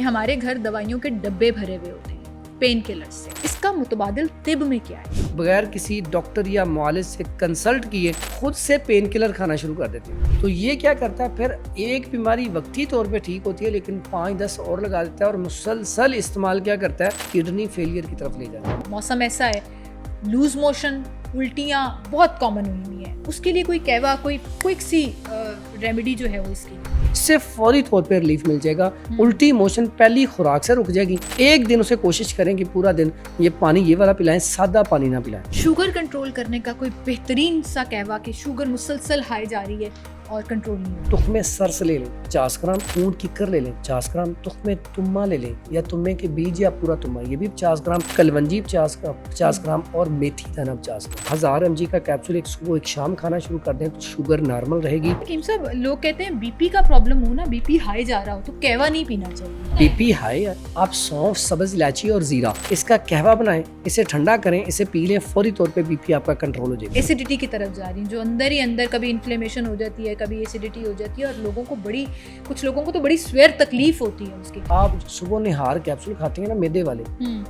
ہمارے گھر دوائیوں کے ڈبے بھرے ہوئے ہوتے ہیں پین کلر سے. اس کا متبادل طب میں کیا ہے؟ بغیر کسی ڈاکٹر یا معالج سے کنسلٹ کیے خود سے پین کلر کھانا شروع کر دیتے ہیں. تو یہ کیا کرتا ہے، پھر ایک بیماری وقتی طور پہ ٹھیک ہوتی ہے لیکن 5-10 اور لگا دیتا ہے اور مسلسل استعمال کیا کرتا ہے، کڈنی فیلئر کی طرف لے جاتا ہے. موسم ایسا ہے، لوز موشن، الٹیاں بہت کامن ہوئی ہوئی ہیں. اس کے لیے کوئی کہوا، کوئی کوئک سی ریمیڈی جو ہے وہ اس کی؟ اس سے فوری طور پہ ریلیف مل جائے گا. الٹی موشن پہلی خوراک سے رک جائے گی. ایک دن اسے کوشش کریں کہ پورا دن یہ پانی یہ والا پلائیں، سادہ پانی نہ پلائیں. شوگر کنٹرول کرنے کا کوئی بہترین سا کہوا کہ شوگر مسلسل ہائی جا رہی ہے اور کنٹرول نہیں ہو؟ تخم سرس لے لیں 50 گرام، اونٹ کی کر لے لیں 50 گرام، تخم تما لے لیں یا تمے کے بیج یا پورا تما یہ بھی 50 گرام، کلونجی 50 گرام اور میتھی دانا 50 گرام. 1000 mg کا کیپسول ایک صبح ایک شام کھانا شروع کر دیں تو شوگر نارمل رہے گی. حکیم صاحب، لوگ کہتے ہیں بی پی کا پرابلم ہو نا، بی پی ہائی جا رہا ہو تو کہوا نہیں پینا چاہیے. بی پی ہائی ہے، آپ سونف، سبز الائچی اور زیرہ اس کا قہوہ بنائیں، اسے ٹھنڈا کریں، اسے پی لیں، فوری طور پہ بی پی آپ کا کنٹرول ہو جائے گا. ایسیڈیٹی کی طرف جا رہی ہیں جو اندر ہی اندر کبھی انفلیمیشن ہو جاتی ہے، کبھی ایسیڈیٹی ہو جاتی ہے اور کچھ لوگوں کو تو بڑی سویر تکلیف ہوتی ہے اس کی. آپ صبح نہار کیپسول کھاتے ہیں نا میدے والے،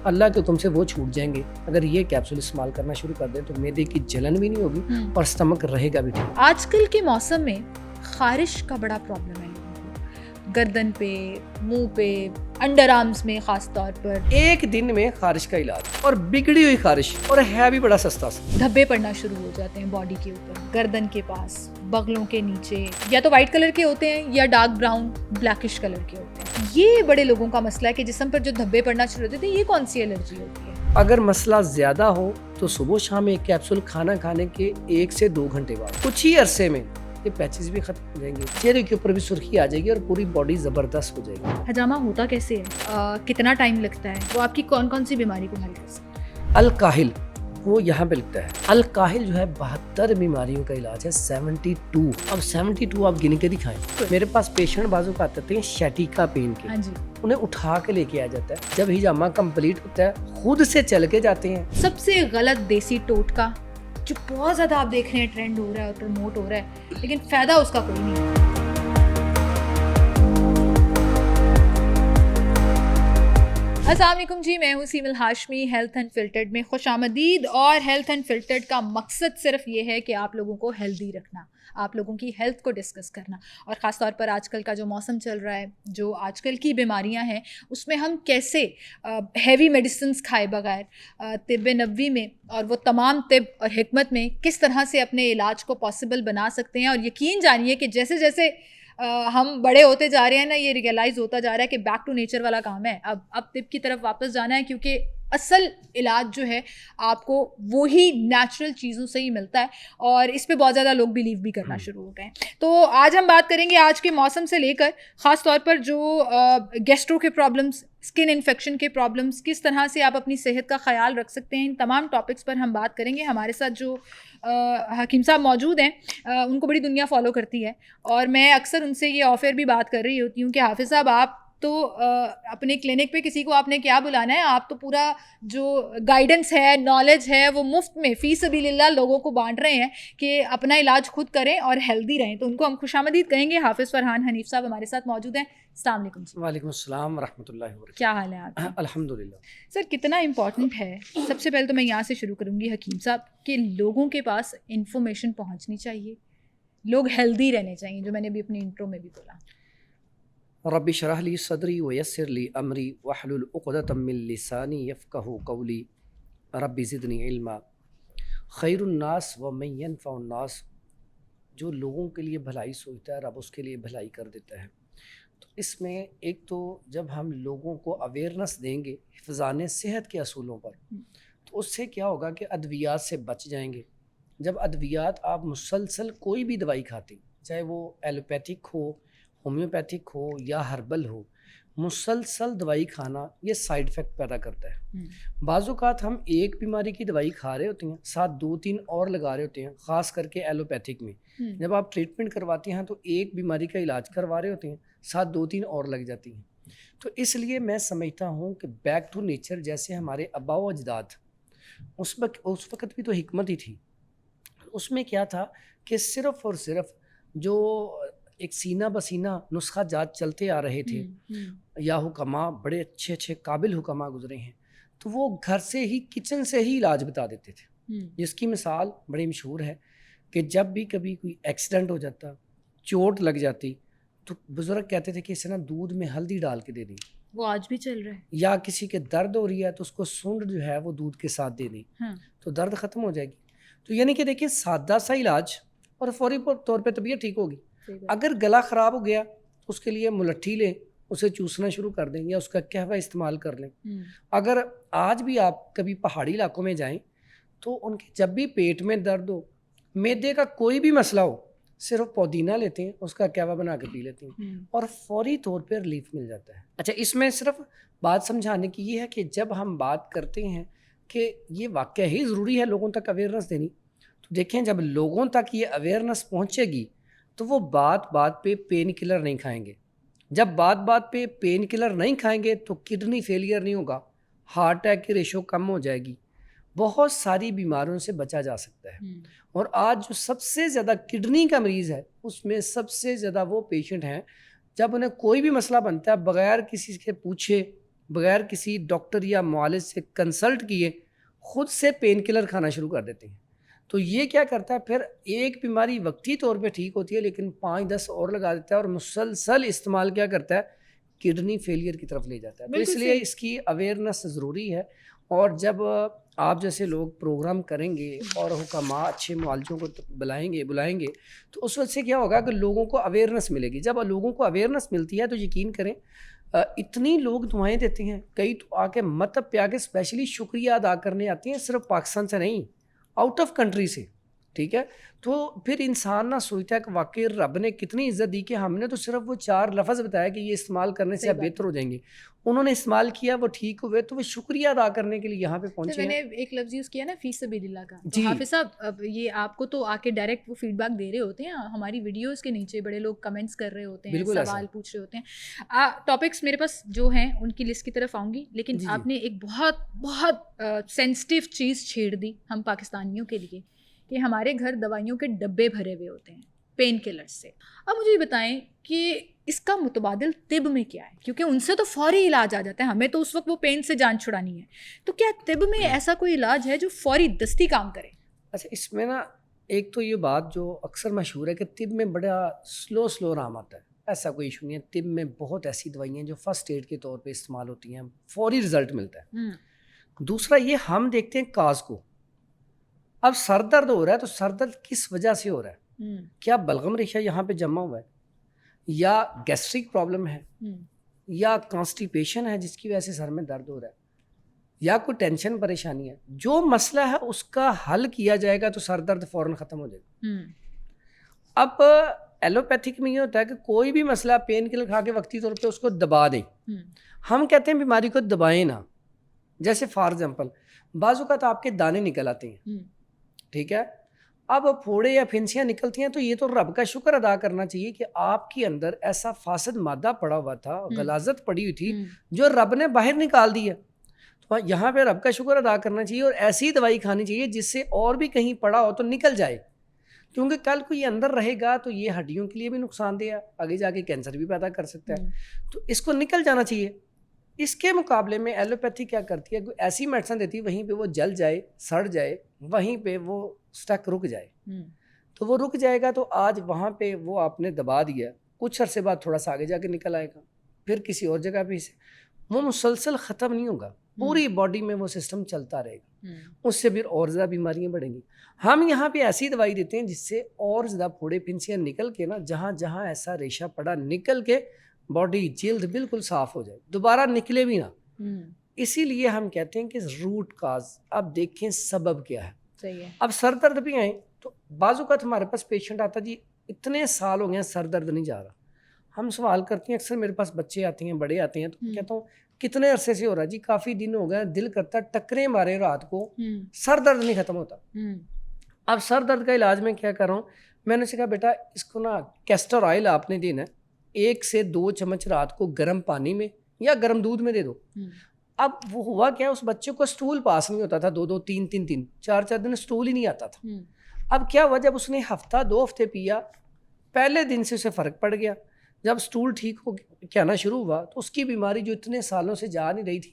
اللہ کے حکم سے وہ چھوٹ جائیں گے. اگر یہ کیپسول استعمال کرنا شروع کر دیں تو میدے کی جلن بھی نہیں ہوگی اور اسٹمک رہے گا بھی ٹھیک. آج کل کے موسم میں خارش کا بڑا پرابلم ہے، گردن پہ، منہ پہ، انڈر آرمز میں خاص طور پر. ایک دن میں خارش کا علاج، اور بگڑی ہوئی خارش، اور ہے بھی بڑا سستا سا. دھبے پڑنا شروع ہو جاتے ہیں باڈی کے اوپر، گردن کے پاس، بغلوں کے نیچے، یا تو وائٹ کلر کے ہوتے ہیں یا ڈارک براؤن بلیکش کلر کے ہوتے ہیں. یہ بڑے لوگوں کا مسئلہ ہے کہ جسم پر جو دھبے پڑنا شروع ہوتے ہیں. یہ کون سی الرجی ہوتی ہے؟ اگر مسئلہ زیادہ ہو تو صبح شام ایک کیپسول کھانا کھانے کے 1 سے 2 گھنٹے بعد کچھ ہی عرصے میں یہ پیچز بھی ختم ہو جائیں گے، چہرے کے اوپر بھی سرخی آ جائے گی اور پوری باڈی زبردست ہو جائے گی. حجامہ ہوتا کیسے ہے؟ کتنا ٹائم لگتا ہے؟ وہ آپ کی کون کون سی بیماری کو حل کر سکتا ہے؟ الکاہل وہ یہاں پہ لگتا ہے. الکاہل جو ہے 72 بیماریوں کا علاج ہے. 72 اب 72 آپ گن کے دکھائیں. میرے پاس پیشنٹ بازو کا آتے ہیں شیٹیکا پین کے، انہیں اٹھا کے لے کے آ جاتا ہے. جب ہجامہ کمپلیٹ ہوتا ہے خود سے چل کے جاتے ہیں. سب سے غلط دیسی ٹوٹکا جو بہت زیادہ آپ دیکھ رہے ہیں ٹرینڈ ہو رہا ہے اور پروموٹ ہو رہا ہے لیکن فائدہ اس کا کوئی نہیں ہے. السلام علیکم جی، میں ہوں سیمل ہاشمی. ہیلتھ اینڈ فلٹرڈ میں خوش آمدید. اور ہیلتھ اینڈ فلٹرڈ کا مقصد صرف یہ ہے کہ آپ لوگوں کو ہیلدی رکھنا، آپ لوگوں کی ہیلتھ کو ڈسکس کرنا، اور خاص طور پر آج کل کا جو موسم چل رہا ہے، جو آج کل کی بیماریاں ہیں، اس میں ہم کیسے ہیوی میڈیسنس کھائے بغیر طب نبوی میں اور وہ تمام طب اور حکمت میں کس طرح سے اپنے علاج کو پاسبل بنا سکتے ہیں. اور یقین جانیے کہ جیسے جیسے ہم بڑے ہوتے جا رہے ہیں نا، یہ ریئلائز ہوتا جا رہا ہے کہ بیک ٹو نیچر والا کام ہے. اب طب کی طرف واپس جانا ہے، کیونکہ اصل علاج جو ہے آپ کو وہی نیچرل چیزوں سے ہی ملتا ہے اور اس پہ بہت زیادہ لوگ بلیو بھی کرنا شروع ہو گئے ہیں. تو آج ہم بات کریں گے آج کے موسم سے لے کر خاص طور پر جو گیسٹرو کے پرابلمس، اسکن انفیکشن کے پرابلمس، کس طرح سے آپ اپنی صحت کا خیال رکھ سکتے ہیں. ان تمام ٹاپکس پر ہم بات کریں گے. ہمارے ساتھ جو حکیم صاحب موجود ہیں، ان کو بڑی دنیا فالو کرتی ہے اور میں اکثر ان سے یہ آف ایئر بھی بات کر رہی ہوتی ہوں کہ حافظ صاحب آپ تو اپنے کلینک پہ کسی کو آپ نے کیا بلانا ہے، آپ تو پورا جو گائیڈنس ہے، نالج ہے، وہ مفت میں فی سبیل اللہ لوگوں کو بانٹ رہے ہیں کہ اپنا علاج خود کریں اور ہیلدی رہیں. تو ان کو ہم خوش آمدید کہیں گے. حافظ فرحان حنیف صاحب ہمارے ساتھ موجود ہیں. السلام علیکم. وعلیکم السلام ورحمۃ اللہ وبرکاتہ. کیا حال ہے آپ؟ الحمد للہ. سر، کتنا امپورٹنٹ ہے، سب سے پہلے تو میں یہاں سے شروع کروں گی حکیم صاحب، کہ لوگوں کے پاس انفارمیشن پہنچنی چاہیے، لوگ ہیلدی رہنے چاہیے، جو میں نے ابھی اپنے انٹرو میں بھی بولا. رب اشرح لی صدری ویسر لی امری واحلل عقدۃ من لسانی یفقہوا قولی رب زدنی علما. خیر الناس ومن ینفع الناس، جو لوگوں کے لیے بھلائی سوچتا ہے رب اس کے لیے بھلائی کر دیتا ہے. تو اس میں ایک تو جب ہم لوگوں کو اویئرنس دیں گے حفظان صحت کے اصولوں پر، تو اس سے کیا ہوگا کہ ادویات سے بچ جائیں گے. جب ادویات آپ مسلسل کوئی بھی دوائی کھاتے، چاہے وہ ایلوپیتھک ہو، ہومیوپیتھک ہو یا ہربل ہو، مسلسل دوائی کھانا یہ سائیڈ افیکٹ پیدا کرتا ہے. بعض اوقات ہم ایک بیماری کی دوائی کھا رہے ہوتے ہیں، ساتھ 2-3 اور لگا رہے ہوتے ہیں. خاص کر کے ایلوپیتھک میں جب آپ ٹریٹمنٹ کرواتے ہیں تو ایک بیماری کا علاج کروا رہے ہوتے ہیں، ساتھ 2-3 اور لگ جاتی ہیں. تو اس لیے میں سمجھتا ہوں کہ بیک ٹو نیچر، جیسے ہمارے آباء و اجداد، اس وقت بھی تو حکمت ہی تھی. اس میں کیا تھا کہ صرف اور صرف جو ایک سینہ بسینہ نسخہ جات چلتے آ رہے تھے یا حکماء بڑے اچھے اچھے قابل حکماء گزرے ہیں تو وہ گھر سے ہی کچن سے ہی علاج بتا دیتے تھے، جس کی مثال بڑی مشہور ہے کہ جب بھی کبھی کوئی ایکسیڈنٹ ہو جاتا، چوٹ لگ جاتی تو بزرگ کہتے تھے کہ اسے نا دودھ میں ہلدی ڈال کے دے دیں، وہ آج بھی چل رہا ہے. یا کسی کے درد ہو رہی ہے تو اس کو سونڈ جو ہے وہ دودھ کے ساتھ دے دیں تو درد ختم ہو جائے گی. تو یعنی کہ دیکھیں سادہ سا علاج اور فوری طور پہ طبیعت ٹھیک ہوگی. اگر گلا خراب ہو گیا تو اس کے لیے ملٹھی لیں، اسے چوسنا شروع کر دیں یا اس کا قہوہ استعمال کر لیں. اگر آج بھی آپ کبھی پہاڑی علاقوں میں جائیں تو ان کے جب بھی پیٹ میں درد ہو، معدے کا کوئی بھی مسئلہ ہو، صرف پودینہ لیتے ہیں، اس کا قہوہ بنا کے پی لیتے ہیں اور فوری طور پہ ریلیف مل جاتا ہے. اچھا، اس میں صرف بات سمجھانے کی یہ ہے کہ جب ہم بات کرتے ہیں کہ یہ واقعہ ہی ضروری ہے لوگوں تک اویئرنیس دینی، تو دیکھیں جب لوگوں تک یہ اویئرنیس پہنچے گی تو وہ بات بات پہ پین کلر نہیں کھائیں گے. جب بات بات پہ پین کلر نہیں کھائیں گے تو کڈنی فیلئر نہیں ہوگا، ہارٹ اٹیک کی ریشو کم ہو جائے گی، بہت ساری بیماریوں سے بچا جا سکتا ہے. اور آج جو سب سے زیادہ کڈنی کا مریض ہے اس میں سب سے زیادہ وہ پیشنٹ ہیں جب انہیں کوئی بھی مسئلہ بنتا ہے بغیر کسی سے پوچھے، بغیر کسی ڈاکٹر یا معالج سے کنسلٹ کیے خود سے پین کلر کھانا شروع کر دیتے ہیں. تو یہ کیا کرتا ہے، پھر ایک بیماری وقتی طور پہ ٹھیک ہوتی ہے لیکن 5-10 اور لگا دیتا ہے اور مسلسل استعمال کیا کرتا ہے، کڈنی فیلئر کی طرف لے جاتا ہے. تو اس لیے اس کی اویئرنیس ضروری ہے. اور جب آپ جیسے لوگ پروگرام کریں گے اور حکماء اچھے معالجوں کو بلائیں گے تو اس وجہ سے کیا ہوگا کہ لوگوں کو اویئرنیس ملے گی. جب لوگوں کو اویئرنیس ملتی ہے تو یقین کریں اتنی لوگ دعائیں دیتے ہیں، کئی تو آ کے مطلب پہ آ کے اسپیشلی شکریہ ادا کرنے آتے ہیں، صرف پاکستان سے نہیں، آؤٹ آف کنٹری سے. ٹھیک ہے، تو پھر انسان نہ سوچتا ہے کہ واقعی رب نے کتنی عزت دی کہ ہم نے تو صرف وہ 4 لفظ بتایا کہ یہ استعمال کرنے سے آپ بہتر ہو جائیں گے، انہوں نے استعمال کیا، وہ ٹھیک ہوئے، تو وہ شکریہ ادا کرنے کے لیے یہاں پہ پہنچے ہیں. میں نے ایک لفظ یوز کیا نا، فی سبیل اللہ کا. جی حافظ صاحب، اب یہ آپ کو تو آ کے ڈائریکٹ وہ فیڈ بیک دے رہے ہوتے ہیں، ہماری ویڈیوز کے نیچے بڑے لوگ کمنٹس کر رہے ہوتے ہیں، سوال پوچھ رہے ہوتے ہیں. ٹاپکس میرے پاس جو ہیں ان کی لسٹ کی طرف آؤں گی، لیکن آپ نے ایک بہت بہت سینسٹیو چیز چھیڑ دی ہم پاکستانیوں کے لیے کہ ہمارے گھر دوائیوں کے ڈبے بھرے ہوئے ہوتے ہیں پین کلر سے. اب مجھے یہ بتائیں کہ اس کا متبادل طب میں کیا ہے، کیونکہ ان سے تو فوری علاج آ جاتا ہے، ہمیں تو اس وقت وہ پین سے جان چھڑانی ہے. تو کیا طب میں ایسا کوئی علاج ہے جو فوری دستی کام کرے؟ اچھا، اس میں نا ایک تو یہ بات جو اکثر مشہور ہے کہ طب میں بڑا سلو آرام آتا ہے. ایسا کوئی ایشو نہیں ہے. طب میں بہت ایسی دوائیاں ہیں جو فرسٹ ایڈ کے طور پہ استعمال ہوتی ہیں، فوری رزلٹ ملتا ہے. دوسرا یہ ہم دیکھتے ہیں کاز کو. اب سر درد ہو رہا ہے تو سر درد کس وجہ سے ہو رہا ہے؟ کیا بلغم ریشہ یہاں پہ جمع ہوا ہے، یا گیسٹرک پرابلم ہے، یا کانسٹیپیشن ہے جس کی وجہ سے سر میں درد ہو رہا ہے، یا کوئی ٹینشن پریشانی ہے؟ جو مسئلہ ہے اس کا حل کیا جائے گا تو سر درد فوراً ختم ہو جائے گا. اب ایلوپیتھک میں یہ ہوتا ہے کہ کوئی بھی مسئلہ پین کلر کھا کے وقتی طور پہ اس کو دبا دیں. ہم کہتے ہیں بیماری کو دبائیں نہ. جیسے فار ایگزامپل بعض اوقات آپ کے دانے نکل آتے ہیں، ٹھیک ہے، اب پھوڑے یا پھنسیاں نکلتی ہیں تو یہ تو رب کا شکر ادا کرنا چاہیے کہ آپ کے اندر ایسا فاسد مادہ پڑا ہوا تھا، غلاظت پڑی ہوئی تھی جو رب نے باہر نکال دی ہے. تو یہاں پہ رب کا شکر ادا کرنا چاہیے اور ایسی دوائی کھانی چاہیے جس سے اور بھی کہیں پڑا ہو تو نکل جائے، کیونکہ کل کو یہ اندر رہے گا تو یہ ہڈیوں کے لیے بھی نقصان دہ ہے، آگے جا کے کینسر بھی پیدا کر سکتا ہے. تو اس کو نکل جانا چاہیے. اس کے مقابلے میں ایلوپیتھی کیا کرتی ہے، کوئی ایسی میڈیسن دیتی ہے وہیں پہ وہ جل جائے، سڑ جائے، وہیں پہ وہ سٹک رک جائے. تو وہ رک جائے گا تو آج وہاں پہ وہ آپ نے دبا دیا، کچھ عرصے بعد تھوڑا سا آگے جا کے نکل آئے گا، پھر کسی اور جگہ پہ وہ مسلسل ختم نہیں ہوگا، پوری باڈی میں وہ سسٹم چلتا رہے گا. اس سے پھر اور زیادہ بیماریاں بڑھیں گی. ہم یہاں پہ ایسی دوائی دیتے ہیں جس سے اور زیادہ پھوڑے پھنسیاں نکل کے نا، جہاں جہاں ایسا ریشہ پڑا نکل کے باڈی جلد بالکل صاف ہو جائے، دوبارہ نکلے بھی نہ. اسی لیے ہم کہتے ہیں کہ روٹ کاز. اب دیکھیں سبب کیا ہے. صحیح ہے. اب سر درد بھی آئیں تو بعض اوقات ہمارے پاس پیشنٹ آتا جی اتنے سال ہو گئے سر درد نہیں جا رہا. ہم سوال کرتے ہیں، اکثر میرے پاس بچے آتے ہیں، بڑے آتے ہیں، تو کہتا ہوں کتنے عرصے سے ہو رہا ہے؟ جی کافی دن ہو گئے، دل کرتا ٹکریں مارے رات کو، سر درد نہیں ختم ہوتا. اب سر درد کا علاج میں کیا کر رہا ہوں، میں نے کہا بیٹا اس کو نا کیسٹر آئل آپ نے دینا ہے، 1 سے 2 چمچ رات کو گرم پانی میں یا گرم دودھ میں دے دو. اب وہ ہوا کیا، اس بچے کو سٹول پاس نہیں ہوتا تھا، 2-2 3-3 دن 4-4 دن سٹول ہی نہیں آتا تھا. اب کیا ہوا، جب اس نے ہفتہ 2 ہفتے پیا پہلے دن سے اسے فرق پڑ گیا. جب سٹول ٹھیک ہو کے آنا شروع ہوا تو اس کی بیماری جو اتنے سالوں سے جا نہیں رہی تھی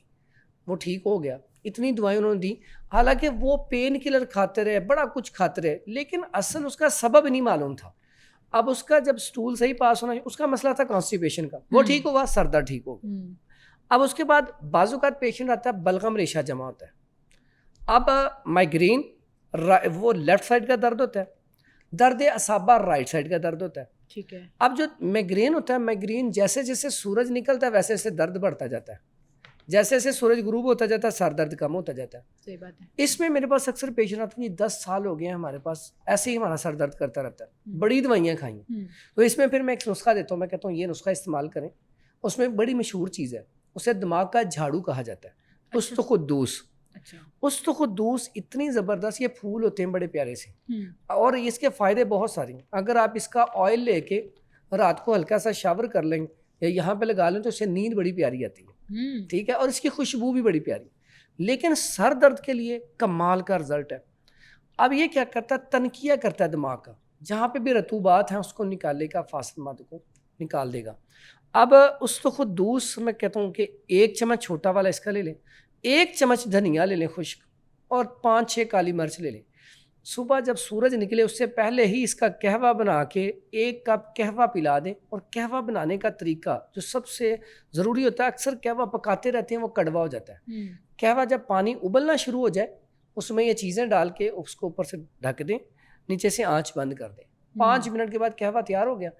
وہ ٹھیک ہو گیا. اتنی دوائیں انہوں نے دی, حالانکہ وہ پین کلر کھاتے رہے, بڑا کچھ کھاتے رہے, لیکن اصل اس کا سبب نہیں معلوم تھا. اب اس کا جب سٹول صحیح پاس ہونا, اس کا مسئلہ تھا کانسٹیپیشن کا, وہ ٹھیک ہوا, سر درد ٹھیک ہو گیا. اب اس کے بعد بعض اوقات پیشنٹ آتا ہے بلغم ریشہ جمع ہوتا ہے. اب مائگرین وہ لیفٹ سائڈ کا درد ہوتا ہے, درد اصابہ رائٹ سائڈ کا درد ہوتا ہے. ٹھیک ہے. اب جو مائگرین ہوتا ہے, مائگرین جیسے جیسے سورج نکلتا ہے ویسے ویسے درد بڑھتا جاتا ہے, جیسے جیسے سورج غروب ہوتا جاتا ہے سر درد کم ہوتا جاتا ہے. صحیح بات ہے. اس میں میرے پاس اکثر پیشنٹ آتے ہیں 10 سال ہو گئے ہیں ہمارے پاس, ایسے ہی ہمارا سر درد کرتا رہتا ہے, بڑی دوائیاں کھائیں. تو اس میں پھر میں ایک نسخہ دیتا ہوں, میں کہتا ہوں یہ نسخہ استعمال کریں. اس میں بڑی مشہور چیز ہے, اسے دماغ کا جھاڑو کہا جاتا ہے, استقدوس. استقدوس اتنی زبردست, یہ پھول ہوتے ہیں بڑے پیارے سے, اور اس کے فائدے بہت سارے ہیں. اگر آپ اس کا آئل لے کے رات کو ہلکا سا شاور کر لیں یا یہاں پہ لگا لیں تو اس سے نیند بڑی پیاری آتی ہے. ٹھیک ہے, اور اس کی خوشبو بھی بڑی پیاری. لیکن سر درد کے لیے کمال کا رزلٹ ہے. اب یہ کیا کرتا ہے, تنقیہ کرتا ہے دماغ کا, جہاں پہ بھی رطوبات ہیں اس کو نکالے گا, فاسد مادوں کو نکال دے گا. اب استقدوس میں کہتا ہوں کہ 1 چمچ چھوٹا والا اس کا لے لیں, 1 چمچ دھنیا لے لیں خشک, اور 5-6 کالی مرچ لے لیں. صبح جب سورج نکلے اس سے پہلے ہی اس کا قہوہ بنا کے 1 کپ قہوہ پلا دیں. اور قہوہ بنانے کا طریقہ جو سب سے ضروری ہوتا ہے, اکثر قہوہ پکاتے رہتے ہیں وہ کڑوا ہو جاتا ہے. قہوہ جب پانی ابلنا شروع ہو جائے اس میں یہ چیزیں ڈال کے اس کو اوپر سے ڈھک دیں, نیچے سے آنچ بند کر دیں. 5 منٹ کے بعد قہوہ تیار ہو گیا.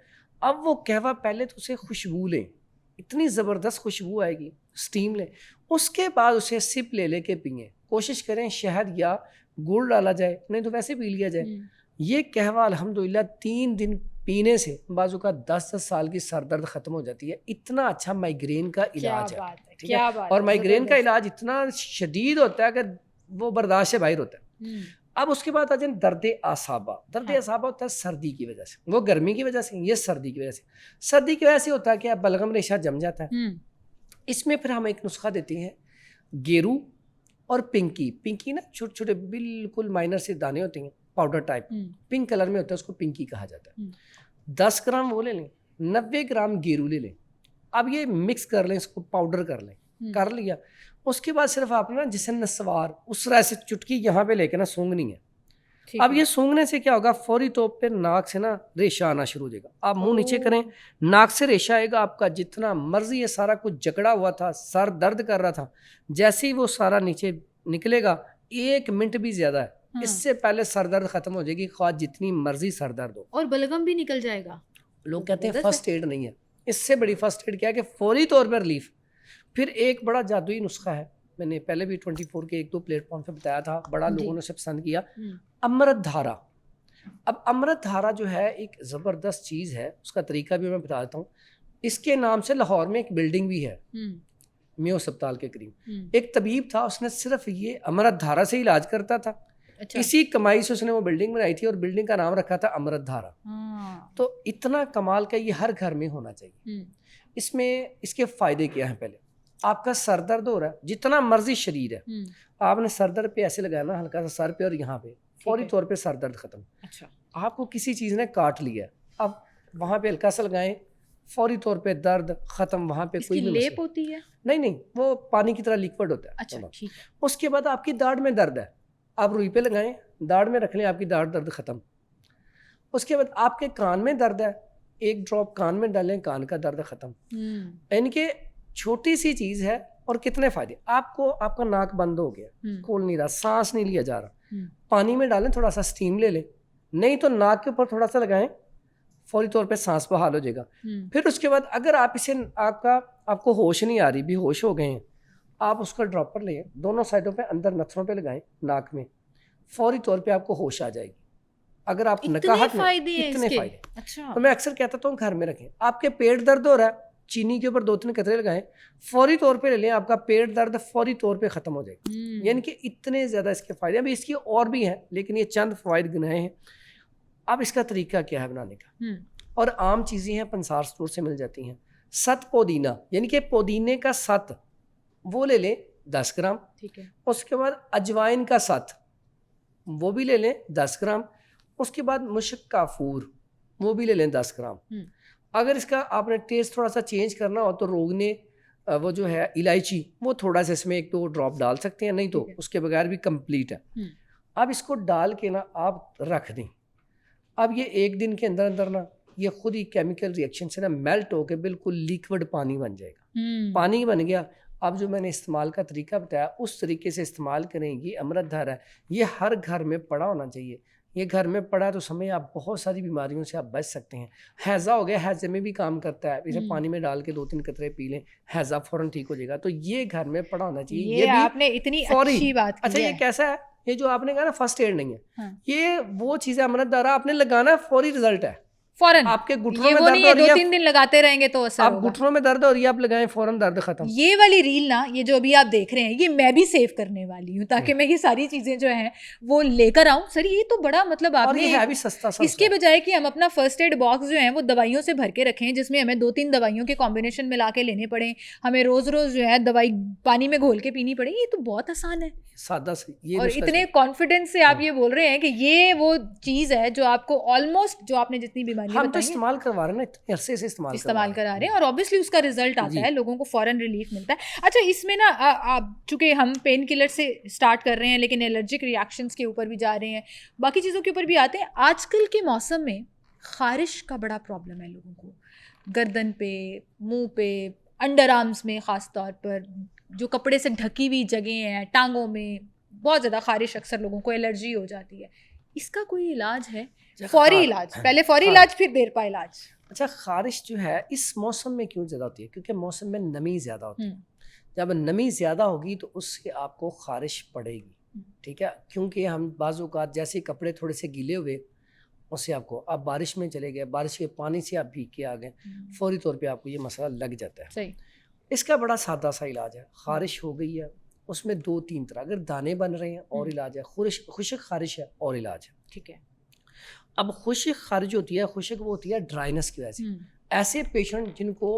اب وہ قہوہ پہلے تو اسے خوشبو لیں, اتنی زبردست خوشبو آئے گی, اسٹیم لیں. اس کے بعد اسے سپ لے لے کے پئیں. کوشش کریں شہد یا گڑ ڈالا جائے, نہیں تو ویسے پی لیا جائے. یہ قہوہ الحمدللہ 3 دن پینے سے بعض کا 10 سال کی سر درد ختم ہو جاتی ہے. اتنا اچھا مائگرین کا علاج ہے. اور مائگرین کا علاج اتنا شدید ہوتا ہے کہ وہ برداشت سے باہر ہوتا ہے. اب اس کے بعد آ جائیں درد اعصابہ. درد اعصابہ ہوتا ہے سردی کی وجہ سے, وہ گرمی کی وجہ سے, یہ سردی کی وجہ سے. سردی کی وجہ سے ہوتا ہے کہ بلغم ریشہ جم جاتا ہے. اس میں پھر ہم ایک نسخہ دیتے ہیں, گیرو اور پنکی. پنکی نا چھوٹے چھوٹے بالکل مائنر سے دانے ہوتے ہیں, پاؤڈر ٹائپ, پنک کلر میں ہوتا ہے, اس کو پنکی کہا جاتا ہے. 10 گرام وہ لے لیں, 90 گرام گیرو لے لیں. اب یہ مکس کر لیں, اس کو پاؤڈر کر لیں. کر لیا, اس کے بعد صرف آپ نا جسے نسوار اس طرح سے چٹکی یہاں پہ لے کے نا سونگنی ہے. اب یہ سونگنے سے کیا ہوگا, فوری طور پہ ناک سے نا ریشہ آنا شروع ہو جائے گا. آپ منہ نیچے کریں, ناک سے ریشہ آئے گا, آپ کا جتنا مرضی یہ سارا کچھ جکڑا ہوا تھا, سر درد کر رہا تھا, جیسے ہی وہ سارا نیچے نکلے گا, 1 منٹ بھی زیادہ ہے اس سے پہلے سر درد ختم ہو جائے گی, خواہ جتنی مرضی سر درد ہو. اور بلغم بھی نکل جائے گا. لوگ کہتے ہیں فرسٹ ایڈ نہیں ہے, اس سے بڑی فرسٹ ایڈ کیا ہے کہ فوری طور پر ریلیف. پھر ایک بڑا جادوئی نسخہ ہے, میں نے پہلے بھی 24 کے 1-2 پلیٹ فارم پہ بتایا تھا, بڑا لوگوں نے اسے پسند کیا, امرت دھارا. اب امرت دھارا جو ہے ایک زبردست چیز ہے, اس کا طریقہ بھی میں بتا دیتا ہوں. اس کے نام سے لاہور میں ایک بلڈنگ بھی ہے, میو اسپتال کے قریب. ایک طبیب تھا, اس نے صرف یہ امرت دھارا سے علاج کرتا تھا. اسی کمائی سے اس نے وہ بلڈنگ بنائی تھی, اور بلڈنگ کا نام رکھا تھا امرت دھارا. تو اتنا کمال کا یہ ہر گھر میں ہونا چاہیے. اس میں اس کے فائدے کیا ہیں, پہلے آپ کا سر درد ہو رہا ہے, جتنا مرضی شریر ہے, آپ نے سر درد پہ ایسے لگانا ہلکا سا سر پہ, اور یہاں پہ فوری طور پہ سر درد ختم. آپ کو کسی چیز نے کاٹ لیا ہے, اب وہاں پہ ہلکا سا لگائیں, فوری طور پہ درد ختم. وہاں پہ کوئی لیپ ہوتی ہے نہیں, وہ پانی کی طرح لیکوڈ ہوتا ہے. اس کے بعد آپ کی داڑھ میں درد ہے, آپ روئی پہ لگائیں, داڑھ میں رکھ لیں, آپ کی داڑھ درد ختم. اس کے بعد آپ کے کان میں درد ہے, 1 ڈراپ کان میں ڈالیں, کان کا درد ختم. یعنی کہ چھوٹی سی چیز ہے اور کتنے فائدے. آپ کو آپ کا ناک بند ہو گیا, کھول نہیں رہا, سانس نہیں لیا جا رہا, پانی میں ڈالیں, تھوڑا سا اسٹیم لے لیں, نہیں تو ناک کے اوپر تھوڑا سا لگائیں, فوری طور پہ سانس بحال ہو جائے گا. پھر اس کے بعد اگر آپ اسے آپ کو ہوش نہیں آ رہی, بھی ہوش ہو گئے ہیں, آپ اس کا ڈراپر لیں, دونوں سائڈوں پہ اندر نتھروں پہ لگائیں, ناک میں, فوری طور پہ آپ کو ہوش آ جائے گی. اگر آپ نکاہت میں اتنے فائدے. تو میں اکثر کہتا ہوں گھر میں رکھیں. آپ کے پیٹ درد ہو رہا ہے, چینی کے اوپر 2-3 قطرے لگائیں, فوری طور پہ لے لیں, آپ کا پیٹ درد فوری طور پہ ختم ہو جائے گا. یعنی کہ اتنے زیادہ اس کے فائدے. ابھی اس کی اور بھی ہیں, لیکن یہ چند فوائد گنائے ہیں. اب اس کا طریقہ کیا ہے بنانے کا, اور عام چیزیں ہیں, پنسار اسٹور سے مل جاتی ہیں. 7 پودینہ, یعنی کہ پودینے کا 7 وہ لے لیں 10 گرام. ٹھیک ہے. اس کے بعد اجوائن کا 7 وہ بھی لے لیں 10 گرام. اس کے بعد مشک کافور وہ بھی لے لیں 10 گرام. اگر اس کا آپ نے ٹیسٹ تھوڑا سا چینج کرنا ہو تو روگنے وہ جو ہے الائچی وہ تھوڑا سا اس میں 1-2 ڈراپ ڈال سکتے ہیں, نہیں تو اس کے بغیر بھی کمپلیٹ ہے. اب اس کو ڈال کے نا آپ رکھ دیں. اب یہ 1 دن کے اندر اندر نا یہ خود ہی کیمیکل ریئیکشن سے نا میلٹ ہو کے بالکل لیکوڈ پانی بن جائے گا. پانی بن گیا. اب جو میں نے استعمال کا طریقہ بتایا اس طریقے سے استعمال کریں. یہ امرت دھارا ہے, یہ ہر گھر میں پڑا ہونا چاہیے. یہ گھر میں پڑا تو سمجھیں آپ بہت ساری بیماریوں سے آپ بچ سکتے ہیں. حیضہ ہو گیا, حیضے میں بھی کام کرتا ہے. اسے پانی میں ڈال کے 2-3 قطرے پی لیں, حیضہ فوراً ٹھیک ہو جائے گا. تو یہ گھر میں پڑا ہونا چاہیے. یہ بھی آپ نے اتنی اچھی بات کی. اچھا یہ کیسا ہے, یہ جو آپ نے کہا نا فرسٹ ایڈ نہیں ہے, یہ وہ چیز ہے امرت دھارا آپ نے لگانا, فوری رزلٹ ہے فوراً. آپ کے گھٹنوں میں وہ نہیں درد ہے ہو رہی ہے 2-3 دن لگاتے رہیں گے تو اثر آپ ہوگا. گھٹنوں میں درد ہو رہی ہے آپ لگائیں فوراً درد ختم. یہ والی ریل نا, یہ جو ابھی آپ دیکھ رہے ہیں, یہ میں بھی سیو کرنے والی ہوں تاکہ میں یہ ساری چیزیں جو ہیں وہ لے کر آؤں. سر یہ تو بڑا مطلب آپ نے ہے بھی سستا سا. اس کے بجائے کہ ہم اپنا فرسٹ ایڈ باکس جو ہے وہ دوائیوں سے بھر کے رکھیں جس میں ہمیں 2-3 دوائیوں کے کمبینیشن ملا کے لینے پڑیں, ہمیں روز روز جو ہے دوائی پانی میں گھول کے پینی پڑے, یہ تو بہت آسان ہے, سادہ سے. اور اتنے کانفیڈنس سے آپ یہ بول رہے ہیں کہ یہ وہ چیز ہے جو آپ کو آلموسٹ جو آپ نے جتنی بیماریاں ہم تو استعمال کروا رہے ہیں نا اتنے عرصے سے استعمال کرا رہے ہیں, اور obviously اس کا رزلٹ آتا ہے, لوگوں کو فوراً ریلیف ملتا ہے. اچھا اس میں نا آپ چونکہ ہم پین کلر سے اسٹارٹ کر رہے ہیں لیکن الرجک ریئیکشنس کے اوپر بھی جا رہے ہیں, باقی چیزوں کے اوپر بھی آتے ہیں. آج کل کے موسم میں خارش کا بڑا پرابلم ہے لوگوں کو, گردن پہ, منہ پہ, انڈر آرمس میں, خاص طور پر جو کپڑے سے ڈھکی ہوئی جگہیں ہیں, ٹانگوں میں بہت زیادہ خارش, اکثر لوگوں کو الرجی ہو جاتی ہے. اس کا کوئی علاج ہے؟ فوری علاج, پہلے فوری علاج پھر دیر پا علاج. اچھا خارش جو ہے اس موسم میں کیوں زیادہ ہوتی ہے؟ کیونکہ موسم میں نمی زیادہ ہوتی ہے. جب نمی زیادہ ہوگی تو اس سے آپ کو خارش پڑے گی, ٹھیک ہے. کیونکہ ہم بعض اوقات جیسے کپڑے تھوڑے سے گیلے ہوئے اس سے آپ کو, آپ بارش میں چلے گئے, بارش کے پانی سے آپ بھیگ کے آ گئے, فوری طور پہ آپ کو یہ مسئلہ لگ جاتا ہے. صحیح. اس کا بڑا سادہ سا علاج ہے. خارش ہو گئی ہے اس میں 2-3 طرح, اگر دانے بن رہے ہیں اور علاج ہے, خشک خارش ہے اور علاج ہے, ٹھیک ہے. اب خشک خارج ہوتی ہے, خشک وہ ہوتی ہے ڈرائنس کی وجہ سے. ایسے پیشنٹ جن کو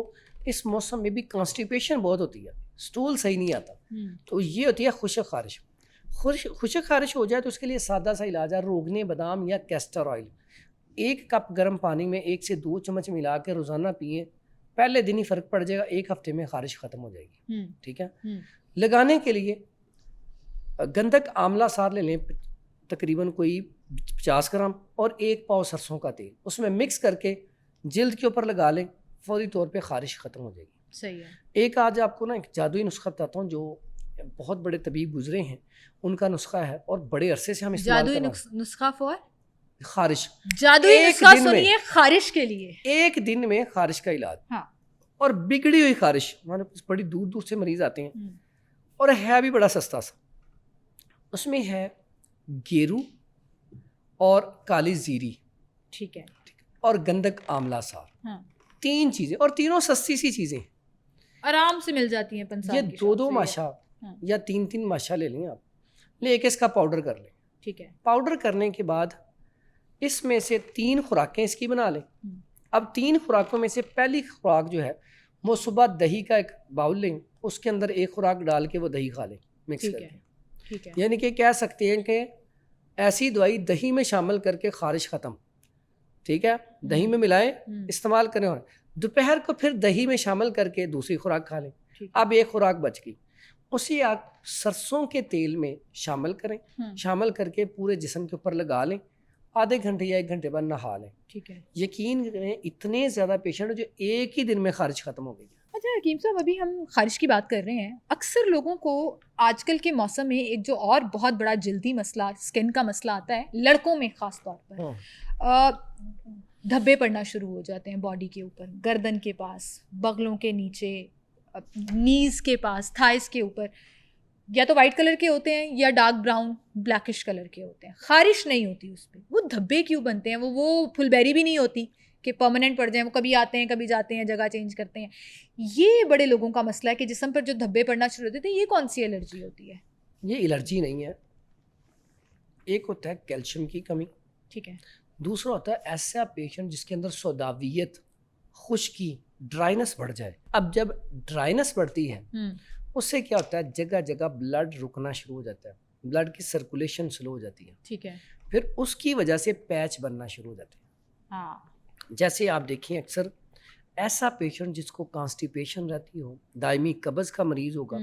اس موسم میں بھی کانسٹیپیشن بہت ہوتی ہے, سٹول صحیح نہیں آتا, تو یہ ہوتی ہے خشک خارش. خشک خارش ہو جائے تو اس کے لیے سادہ سا علاج ہے روگنے بادام یا کیسٹر آئل. 1 کپ گرم پانی میں 1 سے 2 چمچ ملا کے روزانہ پئیں, پہلے دن ہی فرق پڑ جائے گا, 1 ہفتے میں خارش ختم ہو جائے گی, ٹھیک ہے. لگانے کے لیے گندھک آملہ سار لے لیں تقریباً کوئی 50 گرام, اور 1 پاؤ سرسوں کا تیل اس میں مکس کر کے جلد کے اوپر لگا لیں, فوری طور پہ خارش ختم ہو جائے گی. صحیح ہے. ایک آج آپ کو نا ایک جادوئی نسخہ بتاتا ہوں جو بہت بڑے طبیب گزرے ہیں, ان کا نسخہ ہے اور بڑے عرصے سے ہم استعمال کر رہے ہیں. جادوئی نسخہ فور خارش, جادوئی نسخہ سنیے خارش کے لیے, 1 دن میں خارش کا علاج. ہاں. اور بگڑی ہوئی خارش, ہمارے پاس بڑی دور دور سے مریض آتے ہیں, اور ہے بھی بڑا سستا سا. اس میں ہے گیرو اور کالی زیری, ٹھیک ہے, اور گندھک آملہ سار. 3 چیزیں, اور تینوں سستی سی چیزیں, آرام سے مل جاتی ہیں. 5 یہ 2 ماشا یا 3 ماشا لے لیں آپ, لے کے اس کا پاؤڈر کر لیں. ٹھیک ہے. پاؤڈر کرنے کے بعد اس میں سے 3 خوراکیں اس کی بنا لیں. اب 3 خوراکوں میں سے پہلی خوراک جو ہے وہ صبح دہی کا ایک باؤل لیں, اس کے اندر 1 خوراک ڈال کے وہ دہی کھا لیں مکس کر کے. ٹھیک ہے. یعنی کہ کہہ سکتے ہیں کہ ایسی دوائی دہی میں شامل کر کے خارش ختم, ٹھیک ہے. دہی میں ملائیں, استعمال کریں, اور دوپہر کو پھر دہی میں شامل کر کے دوسری خوراک کھا لیں. اب 1 خوراک بچ گئی, اسی آپ سرسوں کے تیل میں شامل کریں, شامل کر کے پورے جسم کے اوپر لگا لیں, آدھے گھنٹے یا 1 گھنٹے بعد نہا لیں. ٹھیک ہے. یقین کریں اتنے زیادہ پیشنٹ جو 1 ہی دن میں خارش ختم ہو گئی. اچھا حکیم صاحب, ابھی ہم خارش کی بات کر رہے ہیں, اکثر لوگوں کو آج کل کے موسم میں ایک جو اور بہت بڑا جلدی مسئلہ, اسکن کا مسئلہ آتا ہے, لڑکوں میں خاص طور پر دھبے پڑنا شروع ہو جاتے ہیں باڈی کے اوپر, گردن کے پاس, بغلوں کے نیچے, نیز کے پاس, تھائز کے اوپر, یا تو وائٹ کلر کے ہوتے ہیں یا ڈارک براؤن بلیکش کلر کے ہوتے ہیں. خارش نہیں ہوتی اس پہ, وہ دھبے کیوں بنتے ہیں؟ وہ پھل بیری بھی نہیں ہوتی کہ پرماننٹ پڑ جائیں, وہ کبھی آتے ہیں کبھی جاتے ہیں, جگہ چینج کرتے ہیں. یہ بڑے لوگوں کا مسئلہ ہے کہ جسم پر جو دھبے پڑنا شروع ہوتے ہیں, یہ کون سی الرجی ہوتی ہے؟ یہ الرجی نہیں ہے. ایک ہوتا ہے کیلشیم کی کمی, ٹھیک ہے. دوسرا ہوتا ہے ایسا پیشنٹ جس کے اندر سوداویت, خشکی, ڈرائنس بڑھ جائے. اب جب ڈرائنس بڑھتی ہے اس سے کیا ہوتا ہے, جگہ جگہ بلڈ رکنا شروع ہو جاتا ہے, بلڈ کی سرکولیشن سلو ہو جاتی ہے. ٹھیک ہے. پھر اس کی وجہ سے پیچ بننا شروع ہو جاتے ہیں. ہاں, جیسے آپ دیکھیں اکثر ایسا پیشنٹ جس کو کانسٹیپیشن رہتی ہو، دائمی قبض کا مریض ہوگا،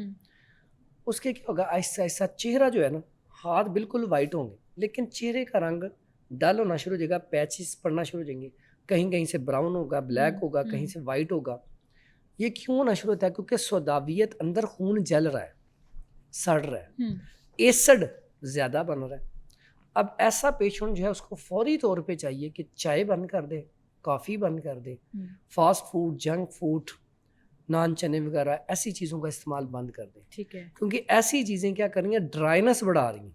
اس کے کیا ہوگا، آہستہ آہستہ چہرہ جو ہے نا، ہاتھ بالکل وائٹ ہوں گے لیکن چہرے کا رنگ ڈل ہونا شروع ہو جائے گا، پیچز پڑنا شروع ہو جائیں گے، کہیں کہیں سے براؤن ہوگا، بلیک ہوگا، کہیں سے وائٹ ہوگا. یہ کیوں ہونا شروع ہوتا ہے؟ کیونکہ سوداویت اندر خون جل رہا ہے، سڑ رہا ہے، ایسڈ زیادہ بن رہا ہے. اب ایسا پیشنٹ جو ہے اس کو فوری طور پہ چاہیے کہ چائے بند کر دے، کافی بند کر دے، فاسٹ فوڈ، جنک فوڈ، نان چنے وغیرہ ایسی چیزوں کا استعمال بند کر دیں. ٹھیک ہے. کیونکہ ایسی چیزیں کیا کر رہی ہیں، ڈرائنس بڑھا رہی ہیں.